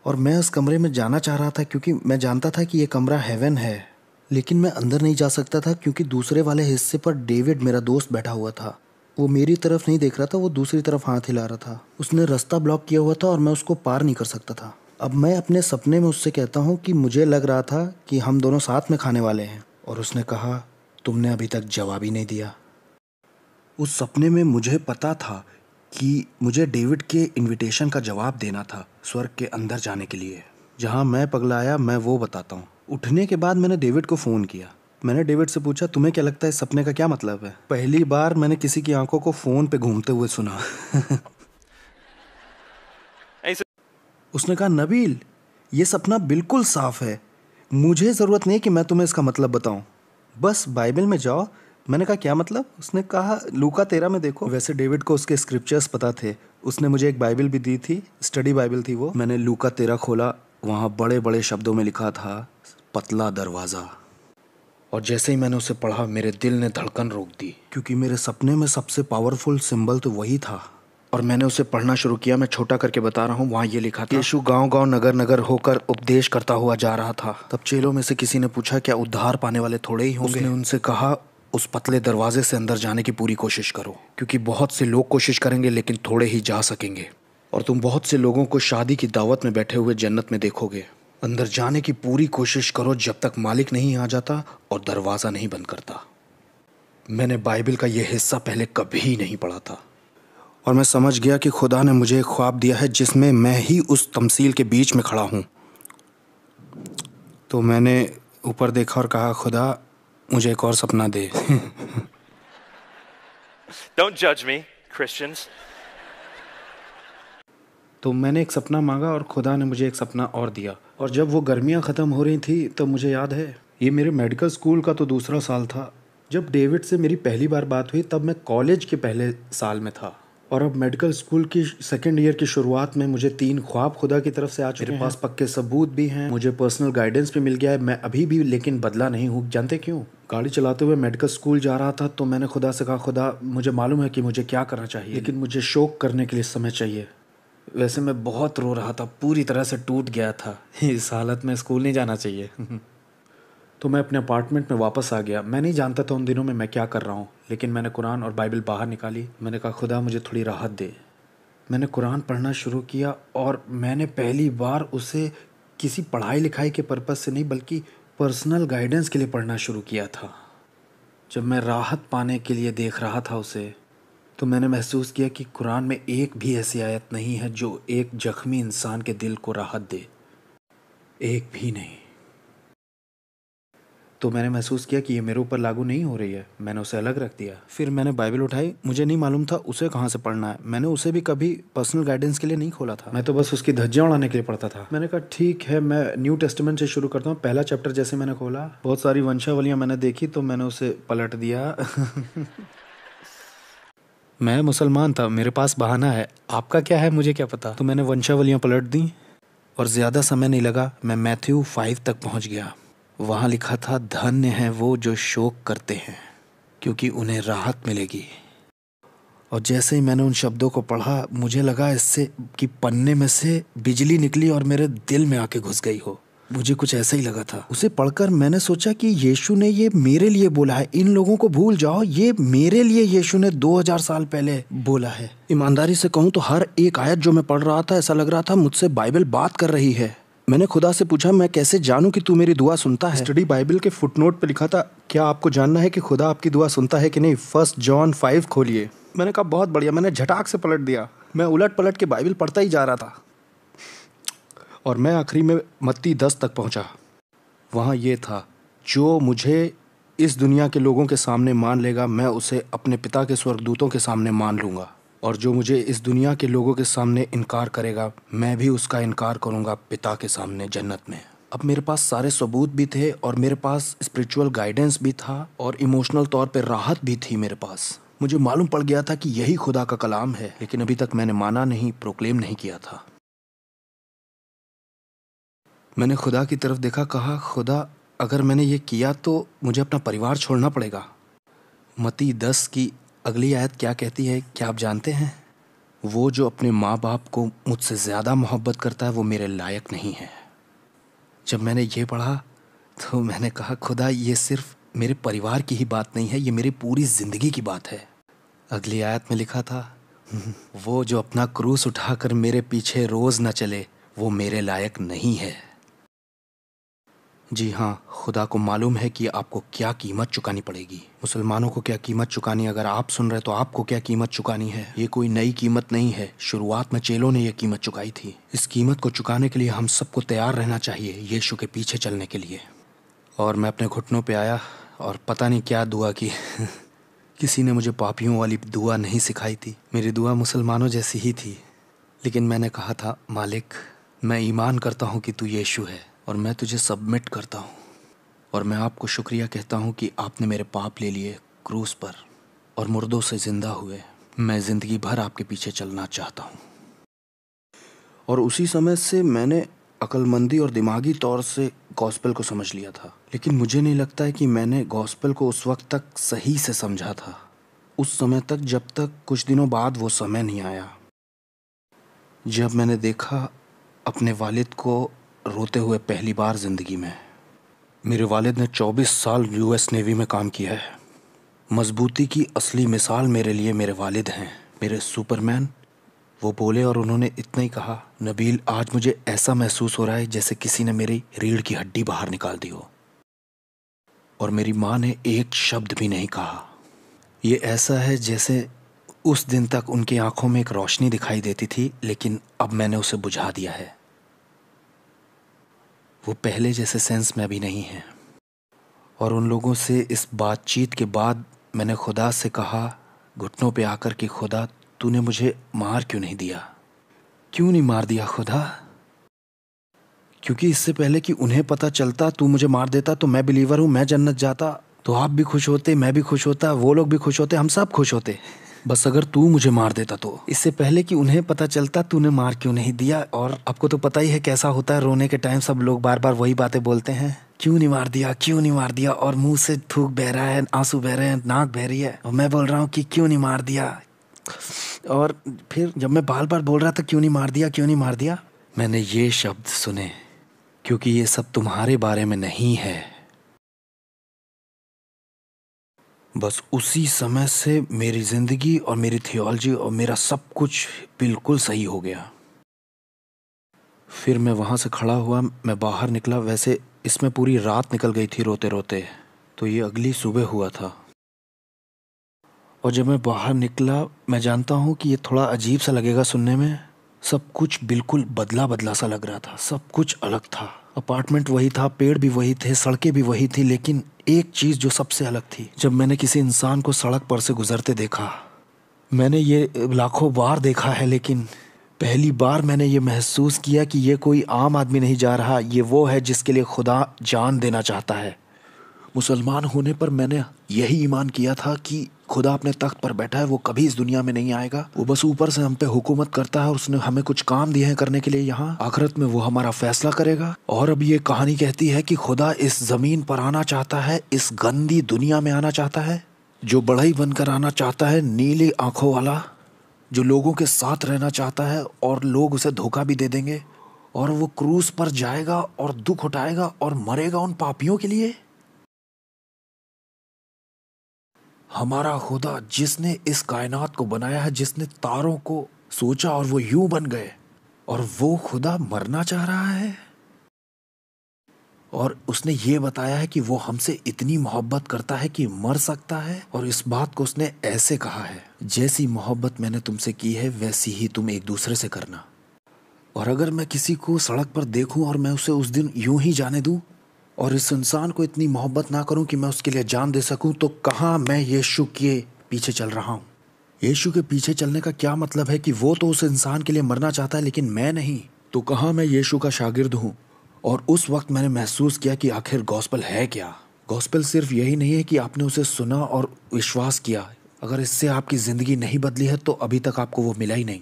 और मैं उस कमरे में जाना चाह रहा था क्योंकि मैं जानता था कि ये कमरा हेवन है, लेकिन मैं अंदर नहीं जा सकता था क्योंकि दूसरे वाले हिस्से पर डेविड मेरा दोस्त बैठा हुआ था। वो मेरी तरफ नहीं देख रहा था, वो दूसरी तरफ हाथ हिला रहा था। उसने रास्ता ब्लॉक किया हुआ था और मैं उसको पार नहीं कर सकता था। अब मैं अपने सपने में उससे कहता हूँ कि मुझे लग रहा था कि हम दोनों साथ में खाने वाले हैं, और उसने कहा, तुमने अभी तक जवाब ही नहीं दिया। उस सपने में मुझे पता था कि मुझे डेविड के इनविटेशन का जवाब देना था स्वर्ग के अंदर जाने के लिए। जहाँ मैं पगलाया मैं वो बताता हूँ। उठने के बाद मैंने डेविड को फ़ोन किया। मैंने डेविड से पूछा, तुम्हें क्या लगता है इस सपने का क्या मतलब है? पहली बार मैंने किसी की आंखों को फ़ोन पे घूमते हुए सुना। उसने कहा, नबील, ये सपना बिल्कुल साफ है। मुझे ज़रूरत नहीं कि मैं तुम्हें इसका मतलब बताऊं, बस बाइबल में जाओ। मैंने कहा, क्या मतलब? उसने कहा, लूका 13 में देखो। वैसे डेविड को उसके स्क्रिप्चर्स पता थे। उसने मुझे एक बाइबल भी दी थी, स्टडी बाइबल थी वो। मैंने लूका 13 खोला, वहाँ बड़े बड़े शब्दों में लिखा था, पतला दरवाज़ा। और जैसे ही मैंने उसे पढ़ा, मेरे दिल ने धड़कन रोक दी, क्योंकि मेरे सपने में सबसे पावरफुल सिंबल तो वही था। और मैंने उसे पढ़ना शुरू किया। मैं छोटा करके बता रहा हूँ। वहाँ ये लिखा था, यीशु गांव-गांव नगर नगर होकर उपदेश करता हुआ जा रहा था। तब चेलों में से किसी ने पूछा, क्या उद्धार पाने वाले थोड़े ही होंगे? उसने उनसे कहा, उस पतले दरवाजे से अंदर जाने की पूरी कोशिश करो, क्योंकि बहुत से लोग कोशिश करेंगे लेकिन थोड़े ही जा सकेंगे। और तुम बहुत से लोगों को शादी की दावत में बैठे हुए जन्नत में देखोगे। अंदर जाने की पूरी कोशिश करो जब तक मालिक नहीं आ जाता और दरवाज़ा नहीं बंद करता। मैंने बाइबल का यह हिस्सा पहले कभी नहीं पढ़ा था, और मैं समझ गया कि खुदा ने मुझे एक ख्वाब दिया है जिसमें मैं ही उस तमसील के बीच में खड़ा हूँ। तो मैंने ऊपर देखा और कहा, खुदा, मुझे एक और सपना दे। Don't judge me, Christians. तो मैंने एक सपना मांगा और खुदा ने मुझे एक सपना और दिया। और जब वो गर्मियाँ ख़त्म हो रही थी तो मुझे याद है, ये मेरे मेडिकल स्कूल का तो दूसरा साल था। जब डेविड से मेरी पहली बार बात हुई तब मैं कॉलेज के पहले साल में था, और अब मेडिकल स्कूल की सेकेंड ईयर की शुरुआत में मुझे 3 ख्वाब खुदा की तरफ से आ चुके हैं। मेरे पास पक्के सबूत भी हैं, मुझे पर्सनल गाइडेंस भी मिल गया है। मैं अभी भी लेकिन बदला नहीं हूँ। जानते क्यों? गाड़ी चलाते हुए मेडिकल स्कूल जा रहा था तो मैंने खुदा से कहा, खुदा, मुझे मालूम है कि मुझे क्या करना चाहिए, लेकिन मुझे शोक करने के लिए समय चाहिए। वैसे मैं बहुत रो रहा था, पूरी तरह से टूट गया था। इस हालत में स्कूल नहीं जाना चाहिए। तो मैं अपने अपार्टमेंट में वापस आ गया। मैं नहीं जानता था उन दिनों में मैं क्या कर रहा हूँ, लेकिन मैंने कुरान और बाइबल बाहर निकाली। मैंने कहा, खुदा, मुझे थोड़ी राहत दे। मैंने कुरान पढ़ना शुरू किया, और मैंने पहली बार उसे किसी पढ़ाई लिखाई के पर्पज़ से नहीं बल्कि पर्सनल गाइडेंस के लिए पढ़ना शुरू किया था। जब मैं राहत पाने के लिए देख रहा था उसे, तो मैंने महसूस किया कि कुरान में एक भी ऐसी आयत नहीं है जो एक जख्मी इंसान के दिल को राहत दे, एक भी नहीं। तो मैंने महसूस किया कि ये मेरे ऊपर लागू नहीं हो रही है। मैंने उसे अलग रख दिया। फिर मैंने बाइबल उठाई। मुझे नहीं मालूम था उसे कहाँ से पढ़ना है। मैंने उसे भी कभी पर्सनल गाइडेंस के लिए नहीं खोला था, मैं तो बस उसकी धज्जियाँ उड़ाने के लिए पढ़ता था। मैंने कहा, ठीक है, मैं न्यू टेस्टामेंट से शुरू करता हूँ। पहला चैप्टर जैसे मैंने खोला, बहुत सारी वंशावलियाँ मैंने देखी, तो मैंने उसे पलट दिया। मैं मुसलमान था, मेरे पास बहाना है। आपका क्या है मुझे क्या पता। तो मैंने वंशावलियाँ पलट दी, और ज़्यादा समय नहीं लगा, मैं मैथ्यू 5 तक पहुँच गया। वहाँ लिखा था, धन्य हैं वो जो शोक करते हैं, क्योंकि उन्हें राहत मिलेगी। और जैसे ही मैंने उन शब्दों को पढ़ा, मुझे लगा इससे कि पन्ने में से बिजली निकली और मेरे दिल में आके घुस गई हो। मुझे कुछ ऐसा ही लगा था। उसे पढ़कर मैंने सोचा कि यीशु ने ये मेरे लिए बोला है, इन लोगों को भूल जाओ, ये मेरे लिए यीशु ने 2000 साल पहले बोला है। ईमानदारी से कहूँ तो हर एक आयत जो मैं पढ़ रहा था, ऐसा लग रहा था मुझसे बाइबल बात कर रही है। मैंने खुदा से पूछा, मैं कैसे जानूं कि तू मेरी दुआ सुनता है? स्टडी बाइबल के फुटनोट पे लिखा था, क्या आपको जानना है कि खुदा आपकी दुआ सुनता है कि नहीं? 1 जॉन 5 खोलिए। मैंने कहा बहुत बढ़िया। मैंने झटाक से पलट दिया। मैं उलट पलट के बाइबल पढ़ता ही जा रहा था और मैं आखिरी में मत्ती 10 तक पहुंचा। वहाँ ये था, जो मुझे इस दुनिया के लोगों के सामने मान लेगा, मैं उसे अपने पिता के स्वर्गदूतों के सामने मान लूँगा, और जो मुझे इस दुनिया के लोगों के सामने इनकार करेगा, मैं भी उसका इनकार करूँगा पिता के सामने जन्नत में। अब मेरे पास सारे सबूत भी थे और मेरे पास स्पिरिचुअल गाइडेंस भी था और इमोशनल तौर पे राहत भी थी मेरे पास। मुझे मालूम पड़ गया था कि यही खुदा का कलाम है, लेकिन अभी तक मैंने माना नहीं, प्रोक्लेम नहीं किया था। मैंने खुदा की तरफ देखा, कहा, खुदा अगर मैंने ये किया तो मुझे अपना परिवार छोड़ना पड़ेगा। मत्ती 10 की अगली आयत क्या कहती है, क्या आप जानते हैं? वो जो अपने माँ बाप को मुझसे ज़्यादा मोहब्बत करता है वो मेरे लायक नहीं है। जब मैंने ये पढ़ा तो मैंने कहा, खुदा ये सिर्फ मेरे परिवार की ही बात नहीं है, ये मेरी पूरी ज़िंदगी की बात है। अगली आयत में लिखा था, वो जो अपना क्रूस उठाकर मेरे पीछे रोज़ न चले वो मेरे लायक नहीं है। जी हाँ, खुदा को मालूम है कि आपको क्या कीमत चुकानी पड़ेगी। मुसलमानों को क्या कीमत चुकानी, अगर आप सुन रहे तो आपको क्या कीमत चुकानी है। ये कोई नई कीमत नहीं है, शुरुआत में चेलों ने ये कीमत चुकाई थी। इस कीमत को चुकाने के लिए हम सबको तैयार रहना चाहिए, यीशु के पीछे चलने के लिए। और मैं अपने घुटनों पे आया और पता नहीं क्या दुआ की किसी ने मुझे पापियों वाली दुआ नहीं सिखाई थी, मेरी दुआ मुसलमानों जैसी ही थी। लेकिन मैंने कहा था, मालिक मैं ईमान करता हूँ कि तू यीशु है और मैं तुझे सबमिट करता हूँ, और मैं आपको शुक्रिया कहता हूँ कि आपने मेरे पाप ले लिए क्रूस पर और मुर्दों से ज़िंदा हुए। मैं ज़िंदगी भर आपके पीछे चलना चाहता हूँ। और उसी समय से मैंने अक्लमंदी और दिमागी तौर से गॉस्पेल को समझ लिया था, लेकिन मुझे नहीं लगता है कि मैंने गॉस्पेल को उस वक्त तक सही से समझा था, उस समय तक, जब तक कुछ दिनों बाद वो समय नहीं आया जब मैंने देखा अपने वालिद को रोते हुए पहली बार ज़िंदगी में। मेरे वालिद ने 24 साल यूएस नेवी में काम किया है। मजबूती की असली मिसाल मेरे लिए मेरे वालिद हैं, मेरे सुपरमैन। वो बोले और उन्होंने इतना ही कहा, नबील आज मुझे ऐसा महसूस हो रहा है जैसे किसी ने मेरी रीढ़ की हड्डी बाहर निकाल दी हो। और मेरी माँ ने एक शब्द भी नहीं कहा। ये ऐसा है जैसे उस दिन तक उनकी आंखों में एक रोशनी दिखाई देती थी, लेकिन अब मैंने उसे बुझा दिया है। वो पहले जैसे सेंस में अभी नहीं है। और उन लोगों से इस बातचीत के बाद मैंने खुदा से कहा घुटनों पे आकर कि खुदा तूने मुझे मार क्यों नहीं दिया? क्यों नहीं मार दिया खुदा? क्योंकि इससे पहले कि उन्हें पता चलता तू मुझे मार देता तो मैं बिलीवर हूँ, मैं जन्नत जाता, तो आप भी खुश होते, मैं भी खुश होता, वो लोग भी खुश होते, हम सब खुश होते। बस अगर तू मुझे मार देता तो। इससे पहले कि उन्हें पता चलता तूने मार क्यों नहीं दिया। और आपको तो पता ही है कैसा होता है, रोने के टाइम सब लोग बार बार वही बातें बोलते हैं, क्यों नहीं मार दिया, क्यों नहीं मार दिया। और मुंह से थूक बह रहा है, आंसू बह रहे हैं, नाक बह रही है, और मैं बोल रहा हूँ कि क्यों नहीं मार दिया। और फिर जब मैं बार बार बोल रहा था क्यों नहीं मार दिया, क्यों नहीं मार दिया, मैंने ये शब्द सुने, क्योंकि ये सब तुम्हारे बारे में नहीं है। बस उसी समय से मेरी ज़िंदगी और मेरी थियोलॉजी और मेरा सब कुछ बिल्कुल सही हो गया। फिर मैं वहाँ से खड़ा हुआ, मैं बाहर निकला। वैसे इसमें पूरी रात निकल गई थी रोते रोते, तो ये अगली सुबह हुआ था। और जब मैं बाहर निकला, मैं जानता हूँ कि ये थोड़ा अजीब सा लगेगा सुनने में, सब कुछ बिल्कुल बदला बदला सा लग रहा था, सब कुछ अलग था। अपार्टमेंट वही था, पेड़ भी वही थे, सड़कें भी वही थी, लेकिन एक चीज़ जो सबसे अलग थी, जब मैंने किसी इंसान को सड़क पर से गुजरते देखा, मैंने ये लाखों बार देखा है, लेकिन पहली बार मैंने ये महसूस किया कि ये कोई आम आदमी नहीं जा रहा, ये वो है जिसके लिए खुदा जान देना चाहता है। मुसलमान होने पर मैंने यही ईमान किया था कि खुदा अपने तख्त पर बैठा है, वो कभी इस दुनिया में नहीं आएगा, वो बस ऊपर से हम पे हुकूमत करता है और उसने हमें कुछ काम दिए हैं करने के लिए यहाँ, आखिरत में वो हमारा फैसला करेगा। और अब ये कहानी कहती है कि खुदा इस ज़मीन पर आना चाहता है, इस गंदी दुनिया में आना चाहता है, जो बड़ा ही बनकर आना चाहता है, नीली आंखों वाला, जो लोगों के साथ रहना चाहता है और लोग उसे धोखा भी दे देंगे, और वो क्रूस पर जाएगा और दुख उठाएगा और मरेगा उन पापियों के लिए। हमारा खुदा जिसने इस कायनात को बनाया है, जिसने तारों को सोचा और वो यूं बन गए, और वो खुदा मरना चाह रहा है। और उसने ये बताया है कि वो हमसे इतनी मोहब्बत करता है कि मर सकता है, और इस बात को उसने ऐसे कहा है, जैसी मोहब्बत मैंने तुमसे की है वैसी ही तुम एक दूसरे से करना। और अगर मैं किसी को सड़क पर देखूं और मैं उसे उस दिन यूं ही जाने दूं, और इस इंसान को इतनी मोहब्बत ना करूं कि मैं उसके लिए जान दे सकूं, तो कहाँ मैं यीशु के पीछे चल रहा हूं। यीशु के पीछे चलने का क्या मतलब है कि वो तो उस इंसान के लिए मरना चाहता है लेकिन मैं नहीं। तो कहाँ मैं यीशु का शागिर्द हूँ। और उस वक्त मैंने महसूस किया कि आखिर गॉस्पेल है क्या। गॉस्पेल सिर्फ यही नहीं है कि आपने उसे सुना और विश्वास किया। अगर इससे आपकी ज़िंदगी नहीं बदली है तो अभी तक आपको वो मिला ही नहीं।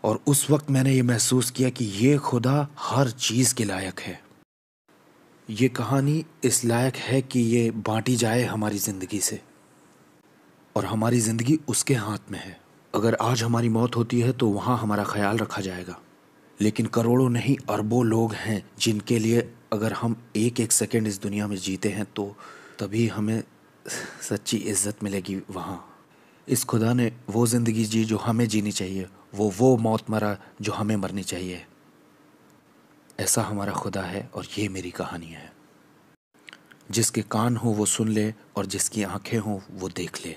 और उस वक्त मैंने ये महसूस किया कि ये खुदा हर चीज़ के लायक है। ये कहानी इस लायक है कि ये बांटी जाए हमारी ज़िंदगी से, और हमारी ज़िंदगी उसके हाथ में है। अगर आज हमारी मौत होती है तो वहाँ हमारा ख्याल रखा जाएगा, लेकिन करोड़ों नहीं अरबों लोग हैं जिनके लिए अगर हम एक एक सेकंड इस दुनिया में जीते हैं तो तभी हमें सच्ची इज्जत मिलेगी वहाँ। इस खुदा ने वो ज़िंदगी जी जो हमें जीनी चाहिए, वो मौत मरा जो हमें मरनी चाहिए। ऐसा हमारा खुदा है और ये मेरी कहानी है। जिसके कान हो वो सुन ले और जिसकी आंखें हों वो देख ले।